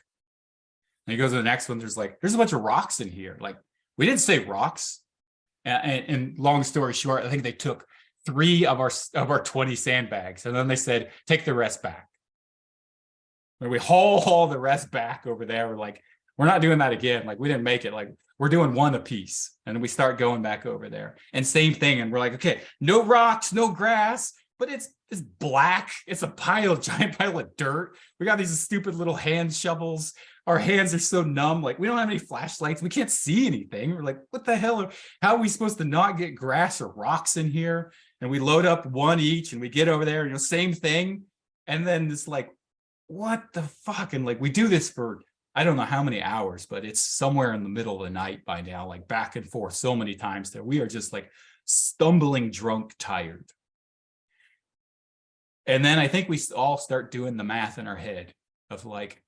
And he goes to the next one. There's a bunch of rocks in here. Like, we didn't say rocks. And long story short, I think they took 3 of our 20 sandbags, and then they said, take the rest back. And we haul the rest back over there. We're like, we're not doing that again. Like, we didn't make it. Like, we're doing 1 apiece. And then we start going back over there, and same thing. And we're like, okay, no rocks, no grass, but it's black. It's a giant pile of dirt. We got these stupid little hand shovels. Our hands are so numb. Like, we don't have any flashlights. We can't see anything. We're like, what the hell? How are we supposed to not get grass or rocks in here? And we load up 1 each, and we get over there, same thing. And then it's like, what the fuck? And like, we do this for, I don't know how many hours, but it's somewhere in the middle of the night by now, like back and forth so many times that we are just like stumbling drunk, tired. And then I think we all start doing the math in our head of like,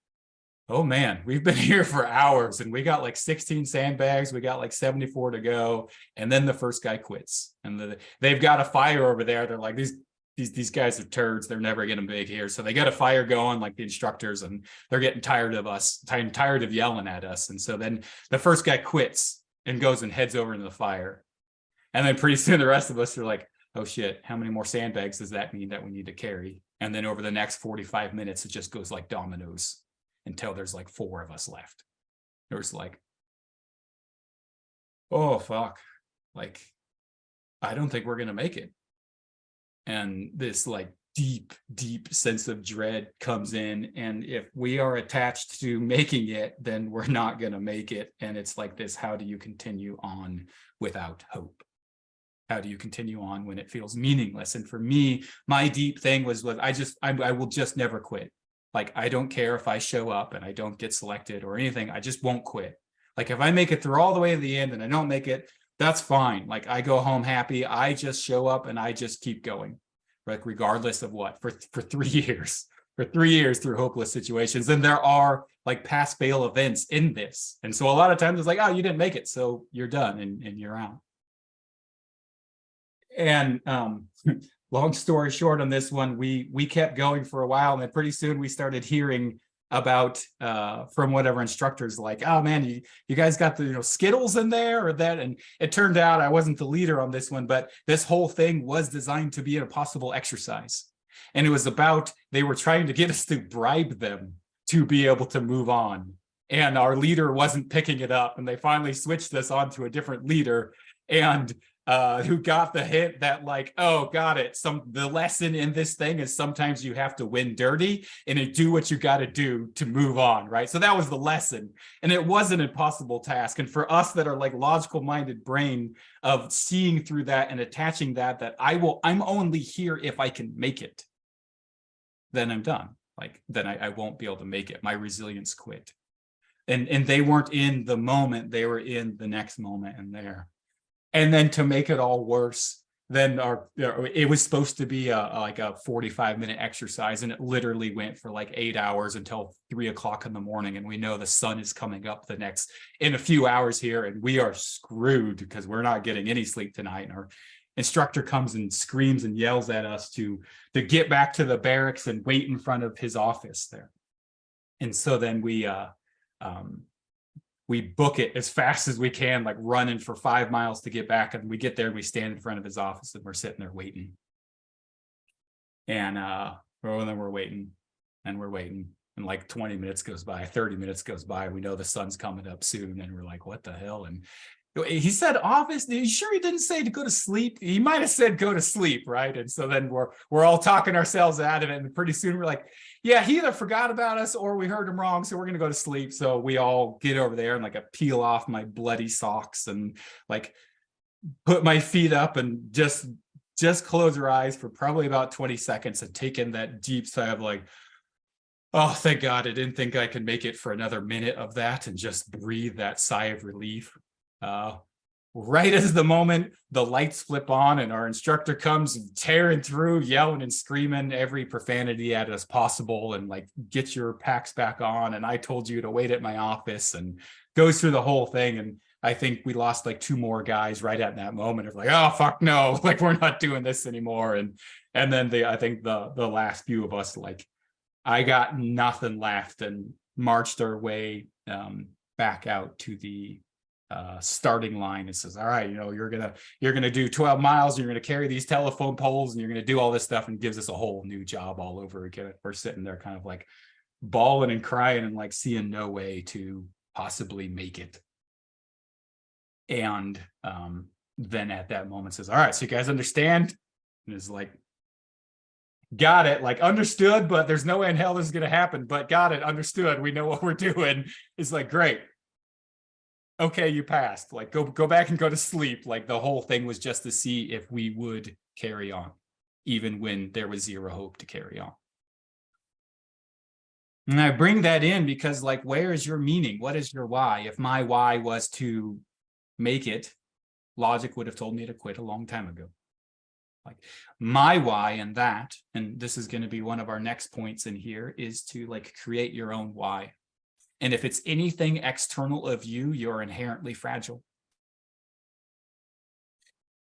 oh man, we've been here for hours, and we got like 16 sandbags. We got like 74 to go. And then the first guy quits, and they've got a fire over there. They're like, these guys are turds. They're never going to make here. So they got a fire going, like the instructors, and they're getting tired of us, tired of yelling at us. And so then the first guy quits and goes and heads over into the fire. And then pretty soon the rest of us are like, oh shit, how many more sandbags does that mean that we need to carry? And then over the next 45 minutes, it just goes like dominoes until there's like 4 of us left. There's like, oh fuck, like, I don't think we're going to make it. And this like deep sense of dread comes in. And if we are attached to making it, then we're not going to make it. And it's like this, how do you continue on without hope? How do you continue on when it feels meaningless? And for me, my deep thing was I will just never quit. Like, I don't care if I show up and I don't get selected or anything. I just won't quit. Like, if I make it through all the way to the end and I don't make it, that's fine. Like, I go home happy. I just show up and I just keep going, like, regardless of what, for 3 years, through hopeless situations. And there are like pass fail events in this. And so a lot of times it's like, oh, you didn't make it, so you're done and you're out. And long story short on this one, we kept going for a while, and then pretty soon we started hearing about from whatever instructors, like, oh man, you guys got the Skittles in there or that. And it turned out I wasn't the leader on this one, but this whole thing was designed to be an impossible exercise. And it was about, they were trying to get us to bribe them to be able to move on. And our leader wasn't picking it up. And they finally switched us on to a different leader, and who got the hint that, like, oh, got it. The lesson in this thing is sometimes you have to win dirty and do what you got to do to move on, right? So that was the lesson. And it was an impossible task. And for us that are like logical minded brain, of seeing through that and attaching that I'm only here if I can make it, then I'm done. Like, then I won't be able to make it. My resilience quit. And they weren't in the moment, they were in the next moment and there. And then to make it all worse, then it was supposed to be like a 45-minute exercise, and it literally went for like 8 hours until 3 o'clock in the morning. And we know the sun is coming up in a few hours here, and we are screwed because we're not getting any sleep tonight. And our instructor comes and screams and yells at us to get back to the barracks and wait in front of his office there. And so then we book it as fast as we can, like running for 5 miles to get back. And we get there and we stand in front of his office, and we're sitting there waiting. And then we're waiting and we're waiting. And like 20 minutes goes by, 30 minutes goes by. We know the sun's coming up soon. And we're like, what the hell? And he said office. Are you sure he didn't say to go to sleep? He might have said go to sleep, right? And so then we're all talking ourselves out of it. And pretty soon we're like, yeah, he either forgot about us or we heard him wrong, so we're gonna go to sleep. So we all get over there and like I peel off my bloody socks and like put my feet up and just close our eyes for probably about 20 seconds and take in that deep sigh of like, oh, thank God, I didn't think I could make it for another minute of that, and just breathe that sigh of relief. Right as the moment the lights flip on and our instructor comes tearing through, yelling and screaming every profanity at us possible, and like, get your packs back on, and I told you to wait at my office, and goes through the whole thing. And I think we lost like 2 more guys right at that moment of like, oh fuck no, like we're not doing this anymore. And then I think the last few of us, like, I got nothing left, and marched our way back out to the starting line. It says, all right, you're gonna do 12 miles, you're gonna carry these telephone poles, and you're gonna do all this stuff, and gives us a whole new job all over again. We're sitting there kind of like bawling and crying and like seeing no way to possibly make it. And then at that moment says, all right, so you guys understand? And it's like, got it, like understood, but there's no way in hell this is gonna happen, but got it, understood, we know what we're doing. It's like, great. Okay, you passed. Like, go back and go to sleep. Like, the whole thing was just to see if we would carry on, even when there was zero hope to carry on. And I bring that in because, like, where is your meaning? What is your why? If my why was to make it, logic would have told me to quit a long time ago. Like, my why in that, and this is going to be one of our next points in here, is to like create your own why. And if it's anything external of you, you're inherently fragile.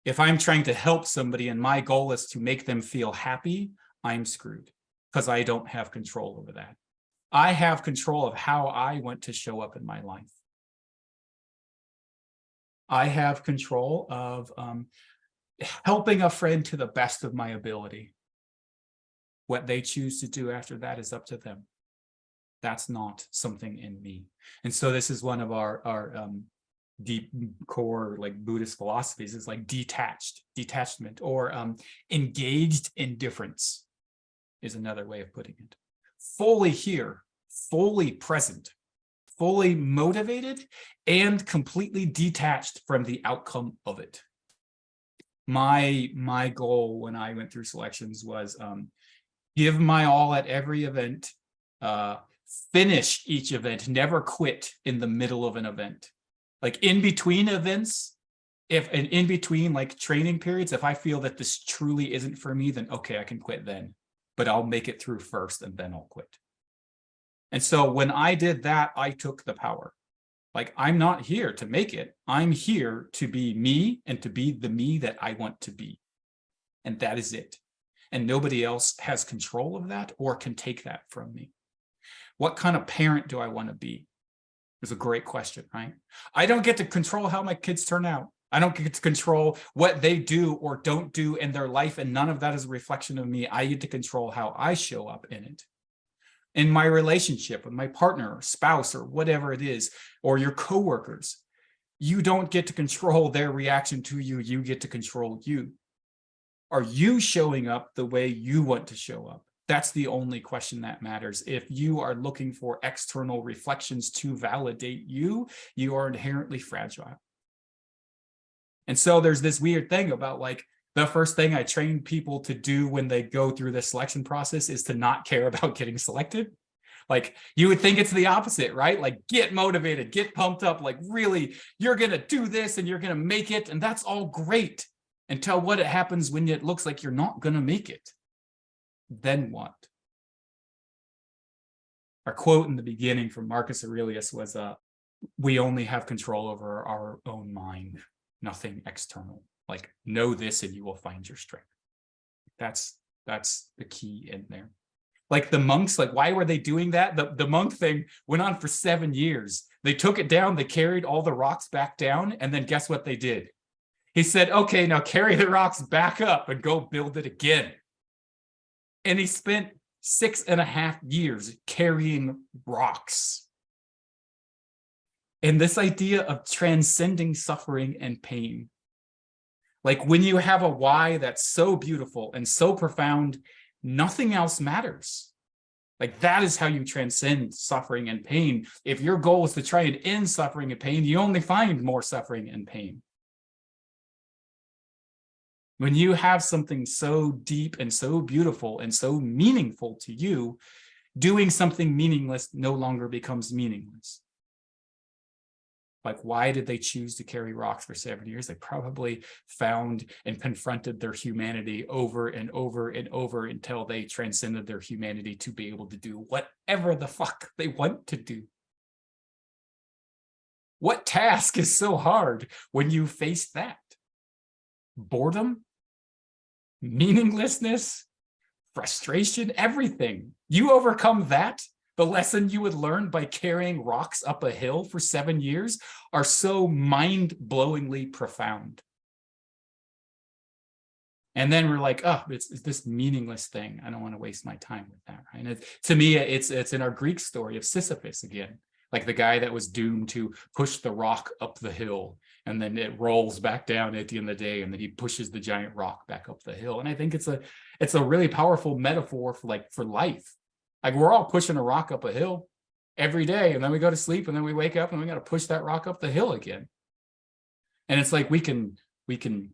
If I'm trying to help somebody and my goal is to make them feel happy, I'm screwed because I don't have control over that. I have control of how I want to show up in my life. I have control of helping a friend to the best of my ability. What they choose to do after that is up to them. That's not something in me. And so this is one of our deep core like Buddhist philosophies, is like detachment, or engaged indifference is another way of putting it. Fully here, fully present, fully motivated, and completely detached from the outcome of it. My goal when I went through selections was give my all at every event, finish each event, never quit in the middle of an event. Like in between events, in between like training periods, if I feel that this truly isn't for me, then okay, I can quit then, but I'll make it through first and then I'll quit. And so when I did that, I took the power. Like, I'm not here to make it. I'm here to be me and to be the me that I want to be. And that is it. And nobody else has control of that or can take that from me. What kind of parent do I want to be? Is a great question, right? I don't get to control how my kids turn out. I don't get to control what they do or don't do in their life, and none of that is a reflection of me. I get to control how I show up in it. In my relationship with my partner or spouse or whatever it is, or your coworkers, you don't get to control their reaction to you. You get to control you. Are you showing up the way you want to show up? That's the only question that matters. If you are looking for external reflections to validate you, you are inherently fragile. And so there's this weird thing about like the first thing I train people to do when they go through the selection process is to not care about getting selected. Like you would think it's the opposite, right? Like get motivated, get pumped up, like really, you're going to do this and you're going to make it. And that's all great until what happens when it looks like you're not going to make it. Then what? Our quote in the beginning from Marcus Aurelius was, we only have control over our own mind, nothing external. Like, know this and you will find your strength. That's the key in there. Like the monks, like, why were they doing that? The monk thing went on for 7 years. They took it down, they carried all the rocks back down, and then guess what they did? He said, okay, now carry the rocks back up and go build it again. And he spent 6.5 years carrying rocks. And this idea of transcending suffering and pain. Like when you have a why that's so beautiful and so profound, nothing else matters. Like that is how you transcend suffering and pain. If your goal is to try and end suffering and pain, you only find more suffering and pain. When you have something so deep and so beautiful and so meaningful to you, doing something meaningless no longer becomes meaningless. Like, why did they choose to carry rocks for 7 years? They probably found and confronted their humanity over and over and over until they transcended their humanity to be able to do whatever the fuck they want to do. What task is so hard when you face that? Boredom? Meaninglessness, frustration, everything. You overcome that, the lesson you would learn by carrying rocks up a hill for 7 years are so mind-blowingly profound. And then we're like, oh, it's this meaningless thing. I don't want to waste my time with that. Right? And to me, it's in our Greek story of Sisyphus again, like the guy that was doomed to push the rock up the hill. And then it rolls back down at the end of the day, and then he pushes the giant rock back up the hill. And I think it's a really powerful metaphor for life. Like we're all pushing a rock up a hill every day, and then we go to sleep, and then we wake up, and we got to push that rock up the hill again. And it's like we can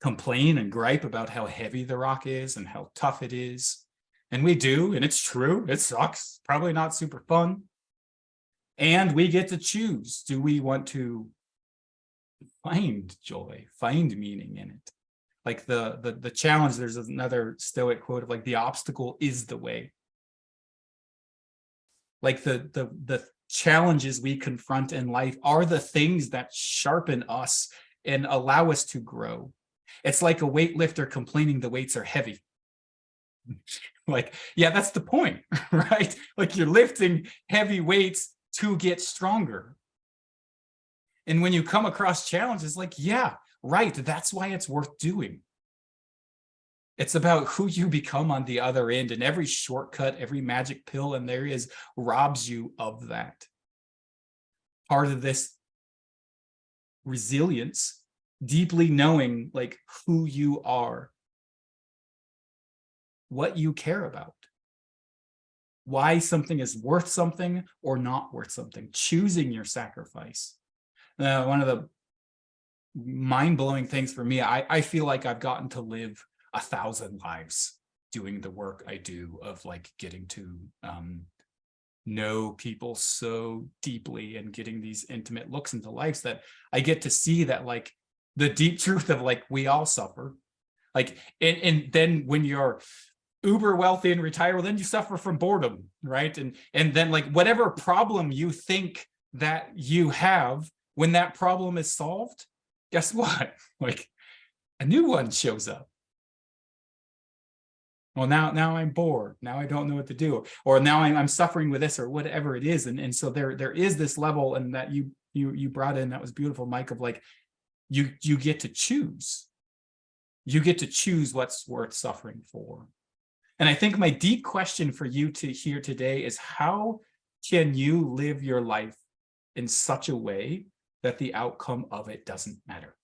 complain and gripe about how heavy the rock is and how tough it is, and we do, and it's true. It sucks. Probably not super fun. And we get to choose: do we want to find joy, find meaning in it? Like the challenge, there's another Stoic quote of like, the obstacle is the way. Like the challenges we confront in life are the things that sharpen us and allow us to grow. It's like a weightlifter complaining the weights are heavy. Like, yeah, that's the point, right? Like you're lifting heavy weights to get stronger. And when you come across challenges, like, yeah, right, that's why it's worth doing. It's about who you become on the other end, and every shortcut, every magic pill, and there is robs you of that. Part of this resilience, deeply knowing like who you are, what you care about, why something is worth something or not worth something, choosing your sacrifice. One of the mind-blowing things for me, I feel like I've gotten to live 1,000 lives doing the work I do of like getting to know people so deeply and getting these intimate looks into lives that I get to see that like the deep truth of like we all suffer. Like and then when you're uber wealthy and retire, well, then you suffer from boredom, right? And then like whatever problem you think that you have, when that problem is solved, guess what? Like a new one shows up. Well, now I'm bored. Now I don't know what to do, or now I'm suffering with this, or whatever it is. And so there is this level, and that you brought in, that was beautiful, Mike, of like, you get to choose. You get to choose what's worth suffering for. And I think my deep question for you to hear today is, how can you live your life in such a way that the outcome of it doesn't matter?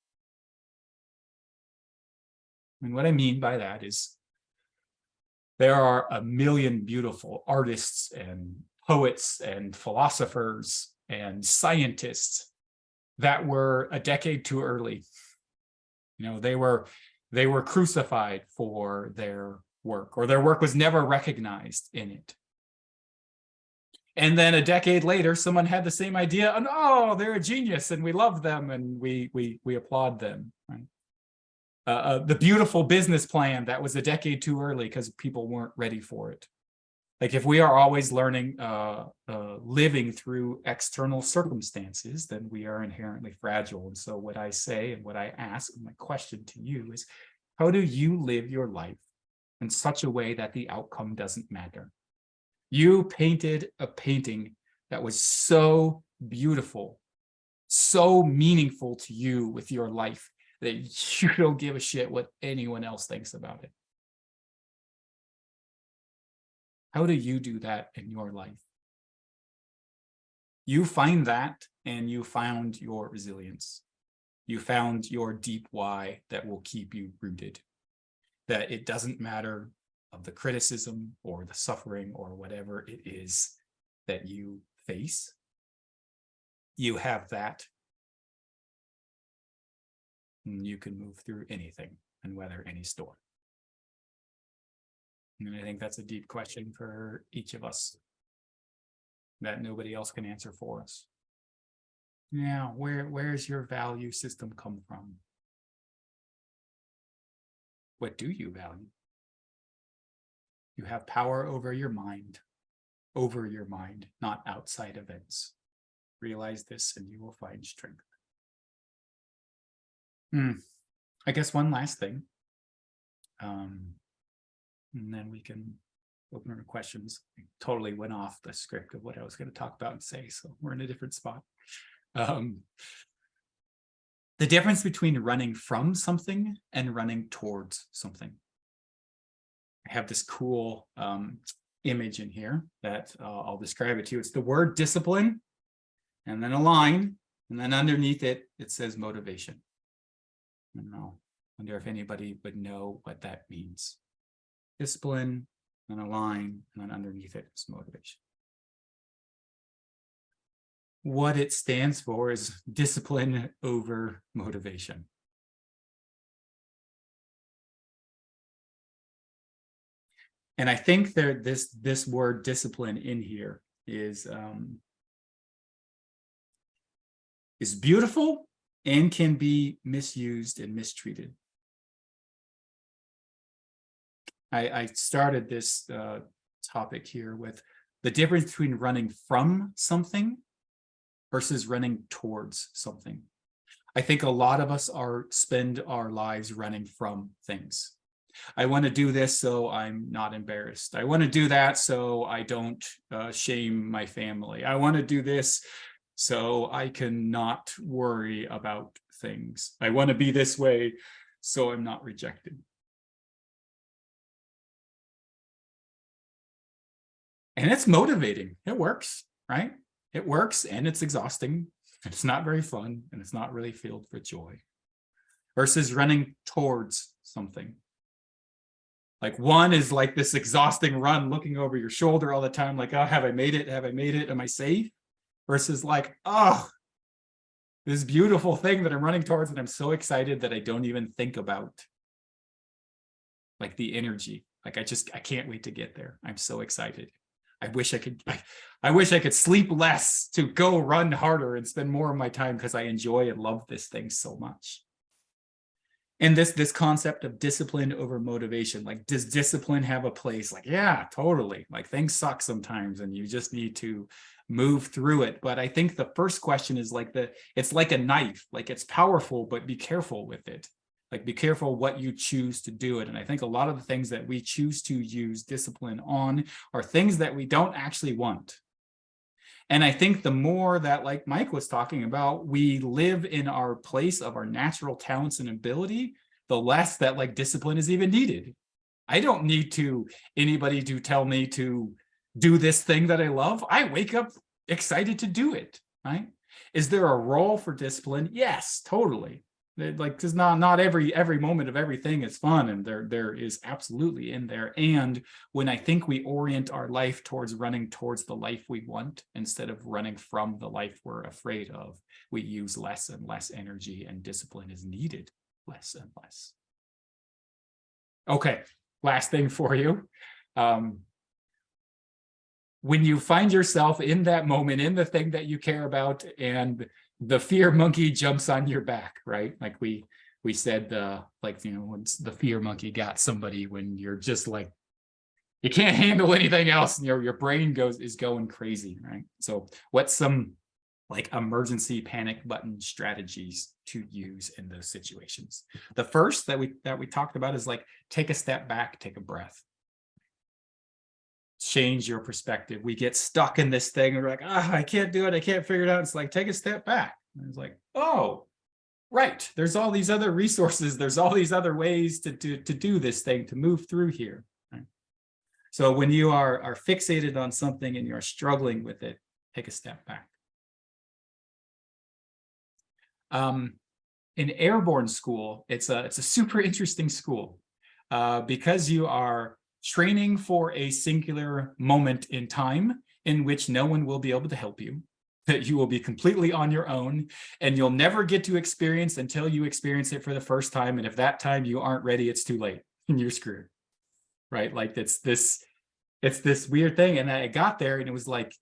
And what I mean by that is, there are a million beautiful artists and poets and philosophers and scientists that were a decade too early. You know, they were crucified for their work, or their work was never recognized in it. And then a decade later, someone had the same idea, and oh, they're a genius, and we love them, and we applaud them. Right? The beautiful business plan that was a decade too early because people weren't ready for it. Like, if we are always learning, living through external circumstances, then we are inherently fragile. And so what I say and what I ask, my question to you is, how do you live your life in such a way that the outcome doesn't matter? You painted a painting that was so beautiful, so meaningful to you with your life, that you don't give a shit what anyone else thinks about it. How do you do that in your life? You find that, and you found your resilience. You found your deep why that will keep you rooted. That it doesn't matter of the criticism or the suffering or whatever it is that you face. You have that. And you can move through anything and weather any storm. And I think that's a deep question for each of us that nobody else can answer for us. Now, where's your value system come from? What do you value? You have power over your mind, not outside events. Realize this and you will find strength. I guess one last thing. And then we can open our questions. I totally went off the script of what I was going to talk about and say, so we're in a different spot. The difference between running from something and running towards something. I have this cool image in here that I'll describe it to you. It's the word discipline, and then a line, and then underneath it, it says motivation. And I'll wonder if anybody would know what that means. Discipline, and a line, and then underneath it is motivation. What it stands for is discipline over motivation. And I think this word discipline in here is beautiful and can be misused and mistreated. I started this topic here with the difference between running from something versus running towards something. I think a lot of us spend our lives running from things. I want to do this so I'm not embarrassed. I want to do that so I don't shame my family. I want to do this so I can not worry about things. I want to be this way so I'm not rejected. And it's motivating. It works, right? It works, and it's exhausting. It's not very fun, and it's not really filled with joy. Versus running towards something. Like, one is like this exhausting run, looking over your shoulder all the time, like, oh, have I made it? Have I made it? Am I safe? Versus like, oh, this beautiful thing that I'm running towards, and I'm so excited that I don't even think about like the energy. Like, I can't wait to get there. I'm so excited. I wish I could sleep less to go run harder and spend more of my time, because I enjoy and love this thing so much. And this concept of discipline over motivation, like, does discipline have a place? Like, yeah, totally. Like, things suck sometimes and you just need to move through it. But I think the first question is like it's like a knife, like, it's powerful, but be careful with it. Like, be careful what you choose to do it. And I think a lot of the things that we choose to use discipline on are things that we don't actually want. And I think the more that, like Mike was talking about, we live in our place of our natural talents and ability, the less that like discipline is even needed. I don't need anybody to tell me to do this thing that I love. I wake up excited to do it, right? Is there a role for discipline? Yes, totally. Like, because not every moment of everything is fun, and there is absolutely in there. And when I think we orient our life towards running towards the life we want instead of running from the life we're afraid of, we use less and less energy, and discipline is needed less and less. Okay, last thing for you. When you find yourself in that moment, in the thing that you care about, and the fear monkey jumps on your back, right? Like we said, like, you know, once the fear monkey got somebody, when you're just like, you can't handle anything else, and your brain is going crazy, right? So what's some like emergency panic button strategies to use in those situations? The first that we talked about is like, take a step back, take a breath. Change your perspective. We get stuck in this thing and we're like, I can't do it, I can't figure it out. It's like, take a step back. And it's like, oh, right, there's all these other resources, there's all these other ways to do this thing, to move through here, right? So when you are fixated on something and you're struggling with it, take a step back. In airborne school, it's a super interesting school, because you are training for a singular moment in time in which no one will be able to help you, that you will be completely on your own, and you'll never get to experience until you experience it for the first time. And if that time you aren't ready, it's too late and you're screwed, right? Like it's this weird thing. And I got there and it was like,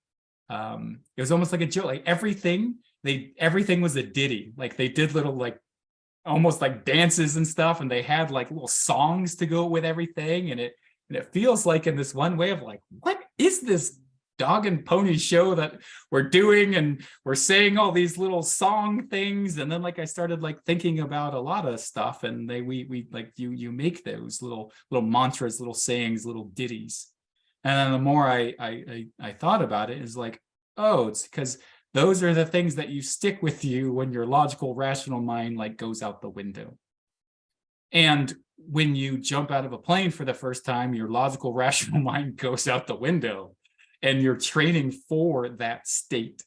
it was almost like a joke. Like everything was a ditty. Like they did little like almost like dances and stuff, and they had like little songs to go with everything, and it feels like in this one way of like, what is this dog and pony show that we're doing, and we're saying all these little song things. And then like I started like thinking about a lot of stuff, and we like you make those little mantras, little sayings, little ditties. And then the more I thought about it, is like, oh, it's because those are the things that you stick with you when your logical, rational mind like goes out the window. And when you jump out of a plane for the first time, your logical, rational mind goes out the window, and you're training for that state.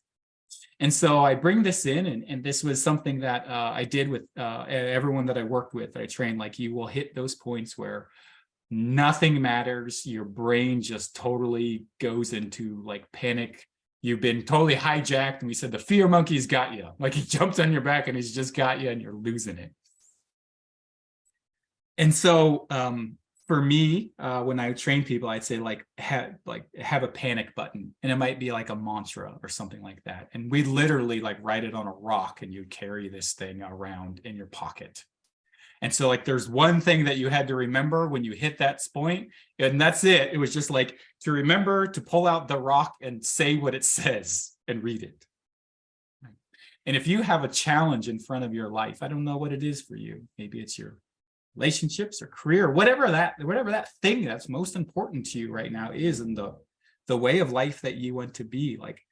And so I bring this in, and this was something that I did with everyone that I worked with. I trained, like, you will hit those points where nothing matters. Your brain just totally goes into like panic. You've been totally hijacked. And we said the fear monkey's got you. Like he jumped on your back and he's just got you, and you're losing it. And so for me, when I train people, I'd say have a panic button, and it might be like a mantra or something like that. And we literally like write it on a rock, and you carry this thing around in your pocket. And so like there's one thing that you had to remember when you hit that point, and that's it. It was just like to remember to pull out the rock and say what it says and read it. And if you have a challenge in front of your life, I don't know what it is for you. Maybe it's your relationships or career, whatever that thing that's most important to you right now is, in the way of life that you want to be, like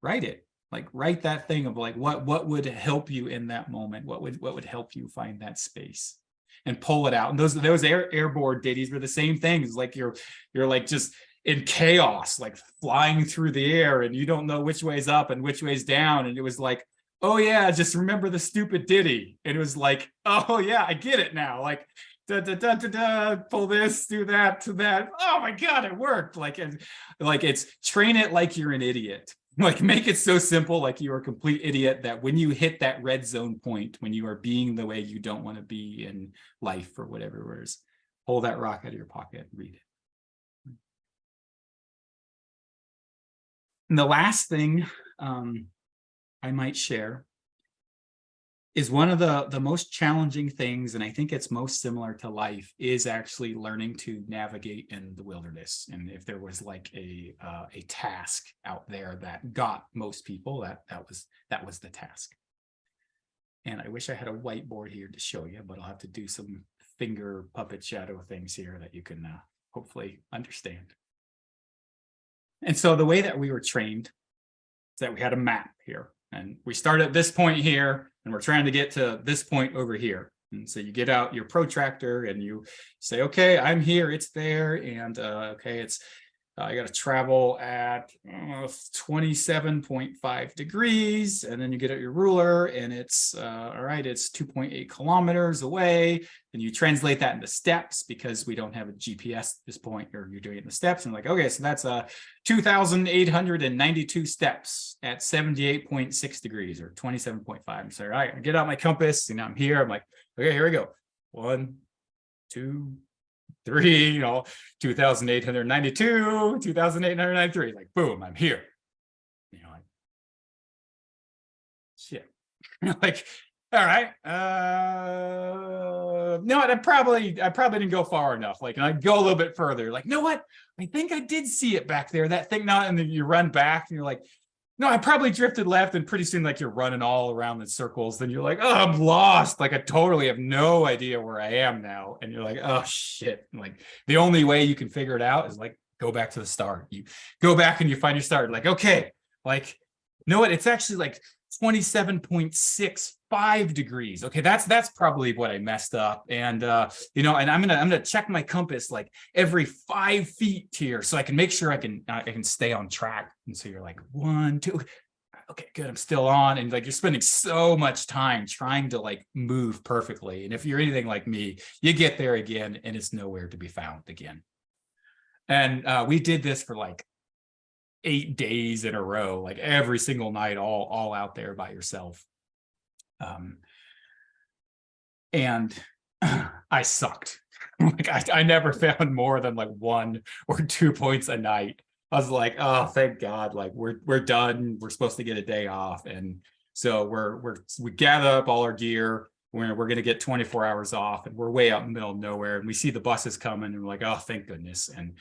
write it. Like write that thing of like what would help you in that moment, what would help you find that space, and pull it out. And those airborne ditties were the same things. Like you're like just in chaos, like flying through the air, and you don't know which way's up and which way's down. And it was like, oh yeah, just remember the stupid ditty. And it was like, oh yeah, I get it now. Like da da da da da, pull this, do that, to that. Oh my god, it worked. Like it's train it like you're an idiot. Like make it so simple, like you're a complete idiot, that when you hit that red zone point, when you are being the way you don't want to be in life or whatever it is, pull that rock out of your pocket, read it. And the last thing I might share is one of the most challenging things, and I think it's most similar to life, is actually learning to navigate in the wilderness. And if there was like a task out there that got most people, that was the task. And I wish I had a whiteboard here to show you, but I'll have to do some finger puppet shadow things here that you can hopefully understand. And so the way that we were trained is that we had a map here, and we start at this point here, and we're trying to get to this point over here. And so you get out your protractor and you say, okay, I'm here, it's there. And okay, it's I got to travel at 27.5 degrees. And then you get out your ruler and it's all right, it's 2.8 kilometers away. And you translate that into steps because we don't have a GPS at this point, or you're doing it in the steps. And like, okay, so that's 2,892 steps at 78.6 degrees or 27.5. So all right, I get out my compass and I'm here. I'm like, okay, here we go. 1, 2, 3, 2,892, 2,893. Like, boom, I'm here. Like, shit. Like, all right. No, I probably didn't go far enough. Like, and I go a little bit further. Like, you know what? I think I did see it back there. That thing now, and then you run back and you're like, no, I probably drifted left, and pretty soon, like, you're running all around in circles. Then you're like, oh, I'm lost. Like, I totally have no idea where I am now. And you're like, oh shit. And like, the only way you can figure it out is like, go back to the start. You go back and you find your start. Like, okay, like, you know what? It's actually like 27.65 degrees. Okay, that's probably what I messed up. And and I'm gonna check my compass like every 5 feet here, so I can make sure I can stay on track. And so you're like 1, 2, okay, good, I'm still on. And like, you're spending so much time trying to like move perfectly. And if you're anything like me, you get there again and it's nowhere to be found again. And we did this for like 8 days in a row, like every single night, all out there by yourself. And I sucked. Like, I never found more than like 1 or 2 points a night. I was like, oh, thank God, like we're done. We're supposed to get a day off. And so we gather up all our gear. We're going to get 24 hours off, and we're way out in the middle of nowhere. And we see the buses coming, and we're like, oh, thank goodness. And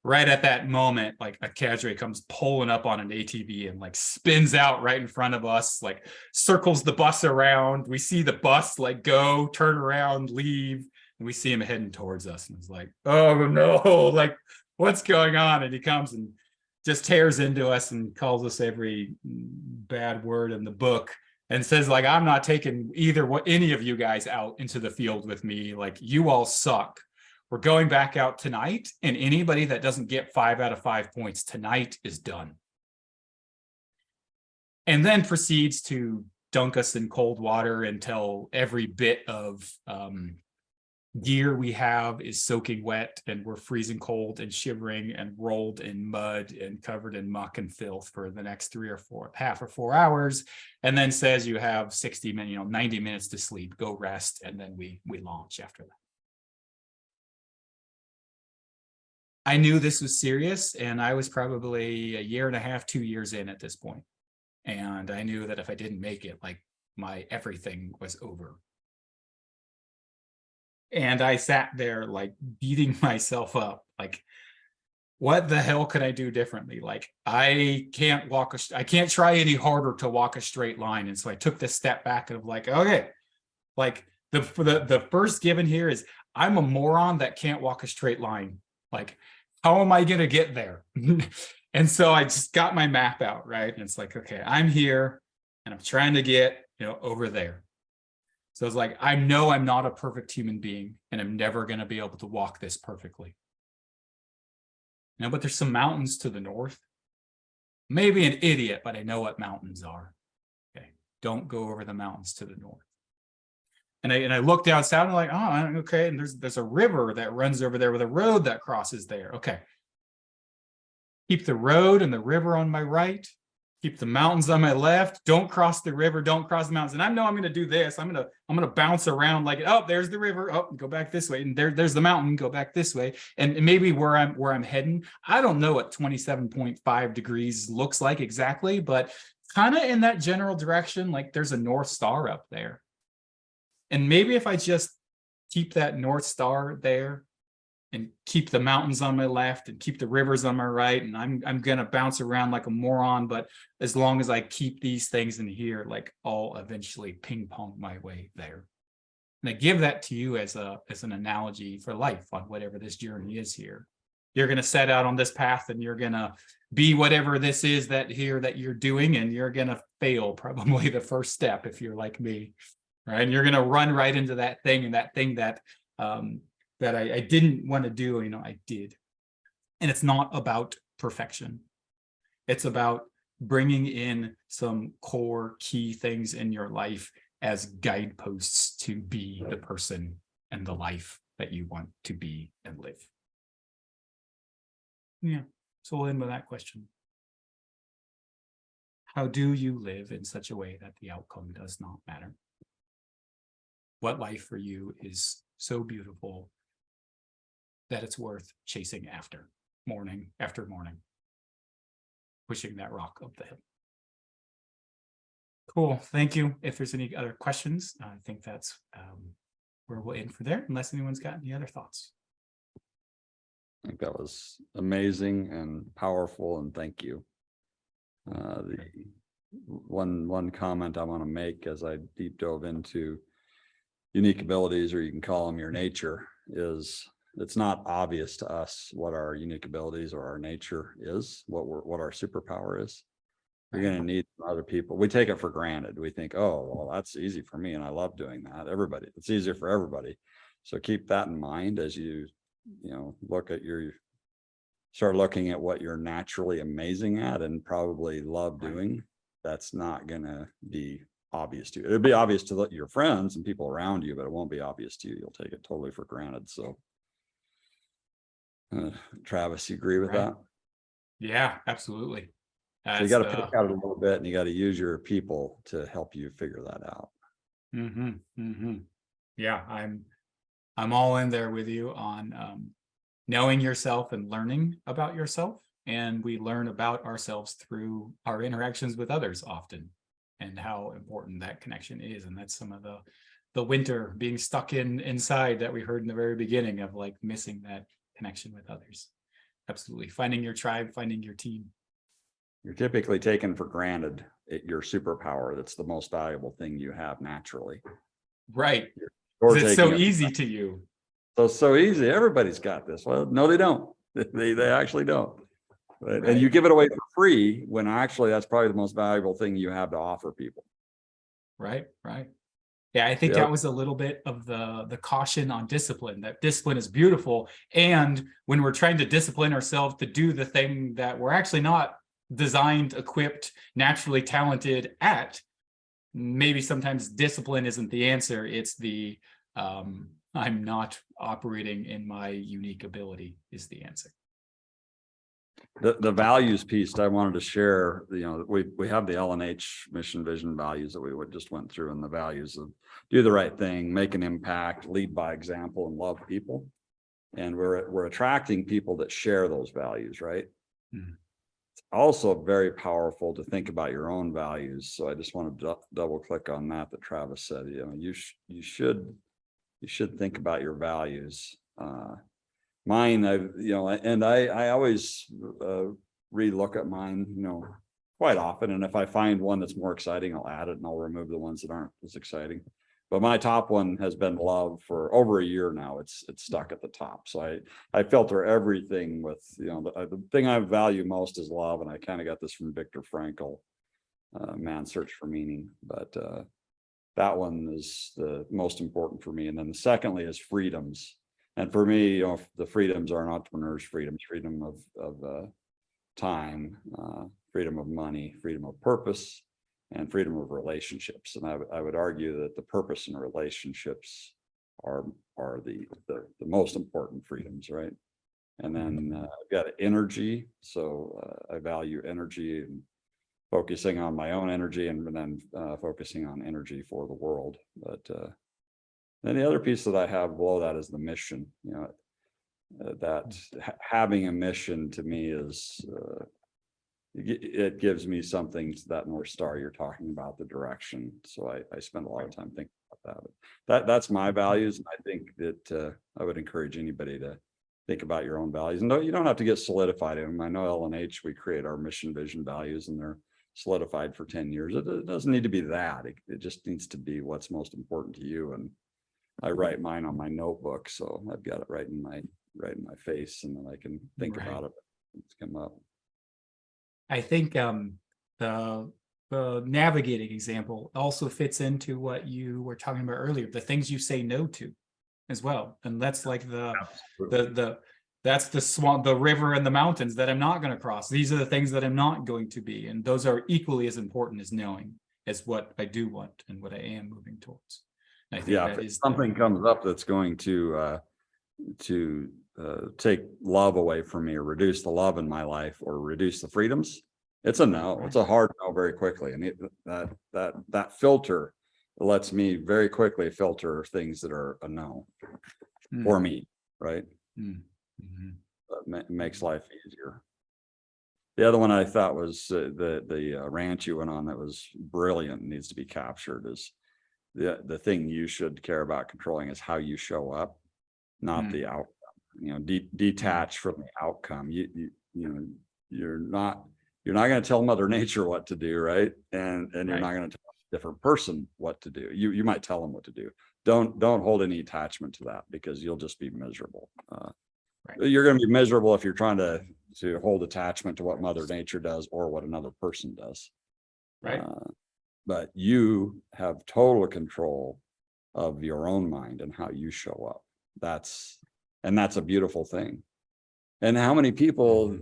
right at that moment, like, a cadre comes pulling up on an ATV and like spins out right in front of us, like circles the bus around. We see the bus like go, turn around, leave, and we see him heading towards us. And it's like, oh no, like, what's going on? And he comes and just tears into us and calls us every bad word in the book and says, like, I'm not taking any of you guys out into the field with me. Like, you all suck. We're going back out tonight, and anybody that doesn't get 5 out of 5 points tonight is done. And then proceeds to dunk us in cold water until every bit of gear we have is soaking wet, and we're freezing cold and shivering and rolled in mud and covered in muck and filth for the next 3 or 4 hours, and then says you have 60 minutes, 90 minutes to sleep, go rest, and then we launch after that. I knew this was serious, and I was probably 1.5 years, 2 years in at this point. And I knew that if I didn't make it, like, my everything was over. And I sat there like beating myself up, like, what the hell could I do differently? Like, I can't try any harder to walk a straight line. And so I took this step back and I'm like, okay, like, the first given here is I'm a moron that can't walk a straight line. Like, how am I going to get there? And so I just got my map out, right? And it's like, okay, I'm here and I'm trying to get, over there. So it's like, I know I'm not a perfect human being, and I'm never going to be able to walk this perfectly. But there's some mountains to the north. Maybe an idiot, but I know what mountains are. Okay, don't go over the mountains to the north. And I looked down south and I'm like, oh, okay. And there's a river that runs over there with a road that crosses there. Okay. Keep the road and the river on my right. Keep the mountains on my left. Don't cross the river. Don't cross the mountains. And I know I'm going to do this. I'm going to bounce around like, oh, there's the river. Oh, go back this way. And there's the mountain. Go back this way. And maybe where I'm heading, I don't know what 27.5 degrees looks like exactly, but kind of in that general direction. Like, there's a North Star up there. And maybe if I just keep that North Star there, and keep the mountains on my left and keep the rivers on my right. And I'm gonna bounce around like a moron, but as long as I keep these things in here, like I'll eventually ping pong my way there. And I give that to you as an analogy for life on whatever this journey is here. You're gonna set out on this path and you're gonna be whatever this is that you're doing, and you're gonna fail probably the first step if you're like me, right? And you're gonna run right into that thing, and that thing that that I didn't want to do, I did. And it's not about perfection. It's about bringing in some core key things in your life as guideposts to be the person and the life that you want to be and live. Yeah, so we'll end with that question. How do you live in such a way that the outcome does not matter? What life for you is so beautiful that it's worth chasing after, morning after morning, pushing that rock up the hill? Cool, thank you. If there's any other questions, I think that's where we'll end for there, unless anyone's got any other thoughts. I think that was amazing and powerful, and thank you. The one comment I want to make as I deep dove into unique abilities, or you can call them your nature, is it's not obvious to us what our unique abilities or our nature is, what our superpower is. You're going to need other people. We take it for granted. We think, oh, well, that's easy for me, and I love doing that. Everybody, it's easier for everybody. So keep that in mind as you start looking at what you're naturally amazing at and probably love doing. That's not going to be obvious to you. It'll be obvious to your friends and people around you, but it won't be obvious to you. You'll take it totally for granted. So Travis, you agree with that? Yeah, absolutely. So you got to pick out a little bit, and you got to use your people to help you figure that out. Yeah, I'm all in there with you on knowing yourself and learning about yourself. And we learn about ourselves through our interactions with others often, and how important that connection is. And that's some of the winter being stuck inside that we heard in the very beginning of, like, missing that connection with others. Absolutely. Finding your tribe, finding your team. You're typically taken for granted your superpower. That's the most valuable thing you have naturally. Right. Or It's so easy to you. So easy. Everybody's got this. Well, no, they don't. They actually don't. Right? Right. And you give it away for free when actually that's probably the most valuable thing you have to offer people. Right. Yeah, I think Yep. that was a little bit of the caution on discipline, that discipline is beautiful. And when we're trying to discipline ourselves to do the thing that we're actually not designed, equipped, naturally talented at, maybe sometimes discipline isn't the answer. It's the I'm not operating in my unique ability is the answer. The values piece I wanted to share, we have the L&H mission, vision, values that we just went through, and the values of do the right thing, make an impact, lead by example, and love people. And we're attracting people that share those values, right? Mm. It's also very powerful to think about your own values. So I just want to double click on that Travis said. You should think about your values. Mine, I always relook at mine, quite often. And if I find one that's more exciting, I'll add it, and I'll remove the ones that aren't as exciting. But my top one has been love for over a year now. It's stuck at the top. So I filter everything with, the thing I value most is love. And I kind of got this from Viktor Frankl, Man's Search for Meaning. But that one is the most important for me. And then secondly is freedoms. And for me, the freedoms are an entrepreneur's freedoms, freedom of time, freedom of money, freedom of purpose, and freedom of relationships. And I would argue that the purpose and relationships are the most important freedoms, right? And then I've got energy. So I value energy and focusing on my own energy, and then focusing on energy for the world. But then the other piece that I have below that is the mission. That having a mission to me is it gives me something, to that North Star you're talking about, the direction. So I spend a lot of time thinking about that. But that's my values, and I think that I would encourage anybody to think about your own values. And no, you don't have to get solidified in them. I know L&H, we create our mission, vision, values, and they're solidified for 10 years. It doesn't need to be that. It just needs to be what's most important to you. And I write mine on my notebook, so I've got it right in my face, and then I can think Right. about it. It's come up. I think the navigating example also fits into what you were talking about earlier, the things you say no to as well. And that's like that's the swamp, the river and the mountains that I'm not going to cross. These are the things that I'm not going to be. And those are equally as important as knowing as what I do want and what I am moving towards. And I think Yeah, that if is something comes up that's going to take love away from me, or reduce the love in my life, or reduce the freedoms, it's a no. It's a hard no very quickly. And that filter lets me very quickly filter things that are a no for me, right? That makes life easier. The other one I thought was the rant you went on that was brilliant, needs to be captured, is the thing you should care about controlling is how you show up, not the outcome. You know, detach from the outcome. You know, you're not going to tell Mother Nature what to do, right? And you're not going to tell a different person what to do. You might tell them what to do. Don't hold any attachment to that, because you'll just be miserable. You're going to be miserable if you're trying to hold attachment to what Mother Nature does or what another person does. Right. But you have total control of your own mind and how you show up. That's a beautiful thing. And how many people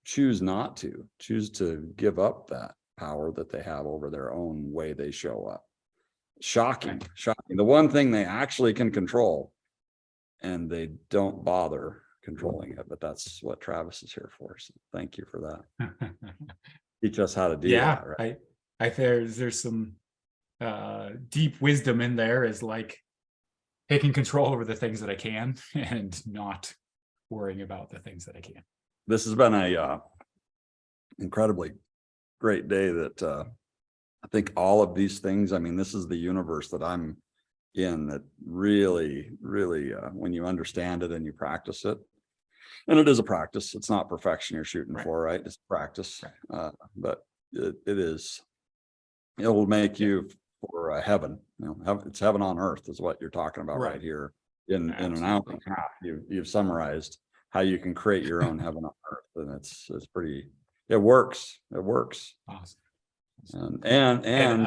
choose to give up that power that they have over their own way they show up? Shocking. The one thing they actually can control, and they don't bother controlling it. But that's what Travis is here for. So thank you for that. Teach us how to do that. Right? I there's some deep wisdom in there, is like taking control over the things that I can and not worrying about the things that I can't. This has been a incredibly great day that I think all of these things, I mean, this is the universe that I'm in, that really, really, when you understand it and you practice it, and it is a practice, it's not perfection you're shooting for, right? It's practice, but it'll make you for heaven. You know, it's heaven on earth is what you're talking about right here in an hour and a half. You've summarized how you can create your own heaven on earth, and it's pretty. It works. Awesome. And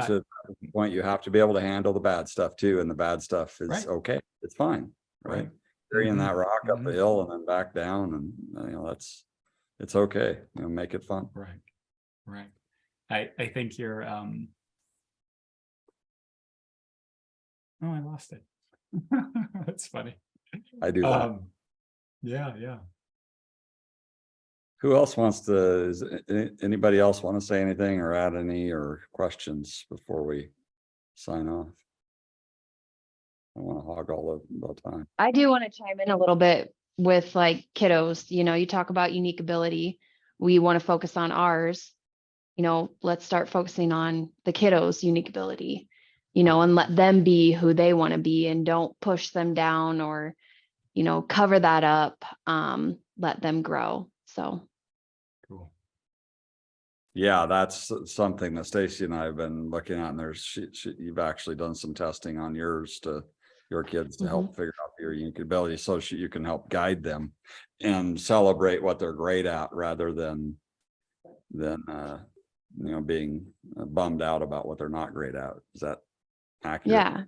to the point, you have to be able to handle the bad stuff too, and the bad stuff is okay. It's fine, right? Carrying that rock up the hill and then back down, and you know, it's okay. You know, make it fun. Right. I think you're oh, I lost it. That's funny. I do that. Yeah. Who else wants to, anybody else want to say anything or add any or questions before we sign off? I want to hog all the time. I do want to chime in a little bit with like kiddos. You know, you talk about unique ability. We want to focus on ours. You know, let's start focusing on the kiddos' unique ability, you know, and let them be who they want to be, and don't push them down or, you know, cover that up. Let them grow. So. Cool. Yeah, that's something that Stacy and I have been looking at, and you've actually done some testing on your kids to help figure out your unique ability, so you can help guide them and celebrate what they're great at, rather than you know, being bummed out about what they're not great at. Is that accurate?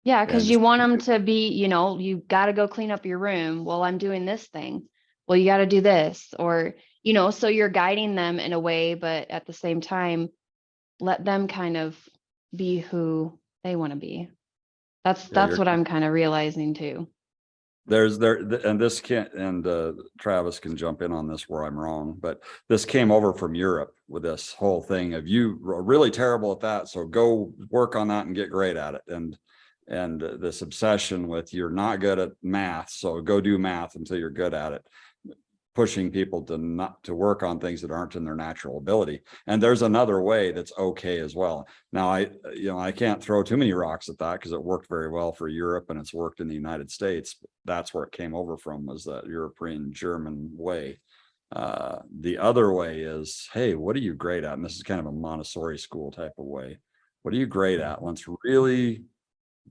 Yeah, because you want them to be, you know, you got to go clean up your room. Well, I'm doing this thing. Well, you got to do this, or, you know, so you're guiding them in a way, but at the same time, let them kind of be who they want to be. That's what I'm kind of realizing too. And this can't, and Travis can jump in on this where I'm wrong, but this came over from Europe with this whole thing of, you are really terrible at that, so go work on that and get great at it. And this obsession with, you're not good at math, so go do math until you're good at it. pushing people to not to work on things that aren't in their natural ability. And there's another way that's okay as well. Now, I can't throw too many rocks at that because it worked very well for Europe and it's worked in the United States. That's where it came over from, was that European German way. The other way is, hey, what are you great at? And this is kind of a Montessori school type of way. What are you great at? Let's really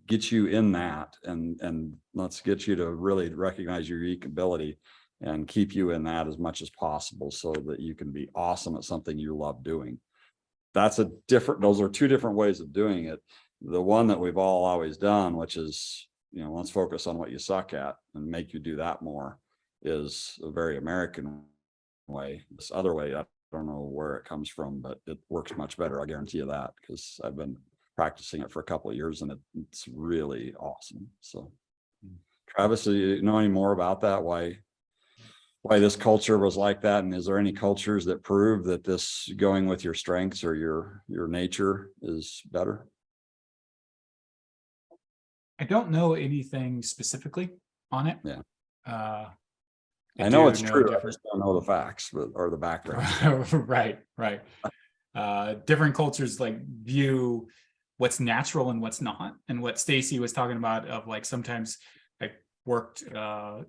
get you in that, and let's get you to really recognize your unique ability and keep you in that as much as possible so that you can be awesome at something you love doing. Those are two different ways of doing it. The one that we've all always done, which is, let's focus on what you suck at and make you do that more, is a very American way. This other way, I don't know where it comes from, but it works much better. I guarantee you that, because I've been practicing it for a couple of years and it's really awesome. So Travis, do you know any more about that? Why this culture was like that? And is there any cultures that prove that this going with your strengths or your nature is better? I don't know anything specifically on it. Yeah. I know do it's true. I different- just don't know the facts or the background. Right. Different cultures like view what's natural and what's not. And what Stacy was talking about, of like, sometimes I worked in a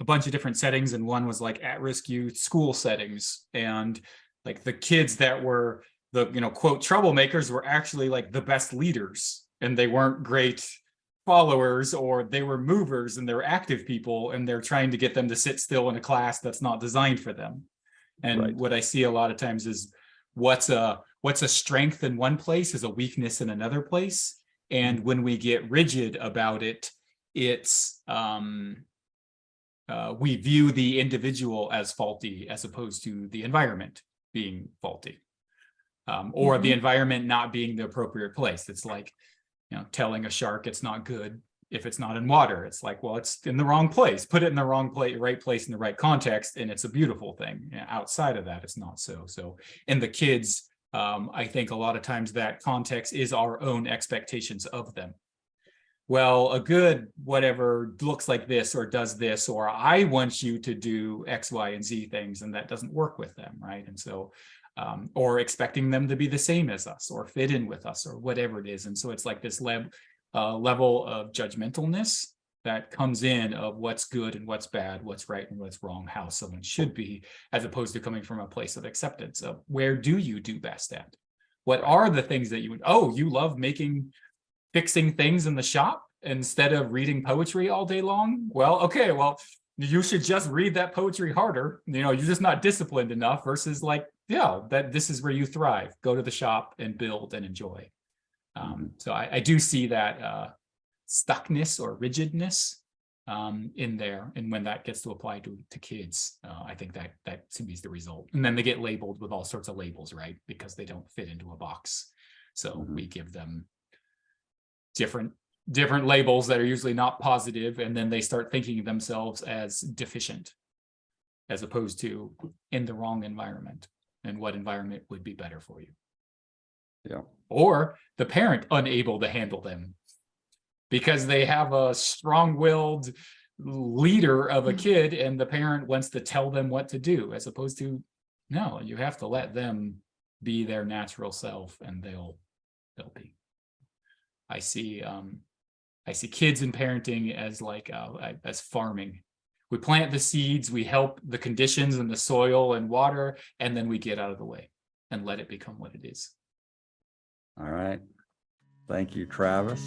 bunch of different settings, and one was like at-risk youth school settings, and like the kids that were the quote troublemakers were actually like the best leaders, and they weren't great followers, or they were movers and they're active people, and they're trying to get them to sit still in a class that's not designed for them. And Right. what I see a lot of times is what's a strength in one place is a weakness in another place. And when we get rigid about it, it's we view the individual as faulty as opposed to the environment being faulty, or the environment not being the appropriate place. It's like, telling a shark it's not good if it's not in water. It's like, well, it's in the wrong place. Put it in the right place in the right context, and it's a beautiful thing. Outside of that, it's not so. So in the kids, I think a lot of times that context is our own expectations of them. Well, a good whatever looks like this or does this, or I want you to do X, Y, and Z things, and that doesn't work with them, right? And so or expecting them to be the same as us or fit in with us or whatever it is. And so it's like this level of judgmentalness that comes in of what's good and what's bad, what's right and what's wrong, how someone should be, as opposed to coming from a place of acceptance of where do you do best at? What are the things that you love fixing things in the shop instead of reading poetry all day long? Well, okay, well, you should just read that poetry harder. You're just not disciplined enough, versus like, that this is where you thrive. Go to the shop and build and enjoy. So I do see that stuckness or rigidness in there. And when that gets to apply to kids, I think that seems the result. And then they get labeled with all sorts of labels, right? Because they don't fit into a box. So we give them different labels that are usually not positive, and then they start thinking of themselves as deficient, as opposed to in the wrong environment, and what environment would be better for you. Yeah. Or the parent unable to handle them because they have a strong-willed leader of a kid, and the parent wants to tell them what to do, as opposed to, no, you have to let them be their natural self, and they'll be. I see kids in parenting as like as farming. We plant the seeds, we help the conditions and the soil and water, and then we get out of the way and let it become what it is. All right. Thank you, Travis.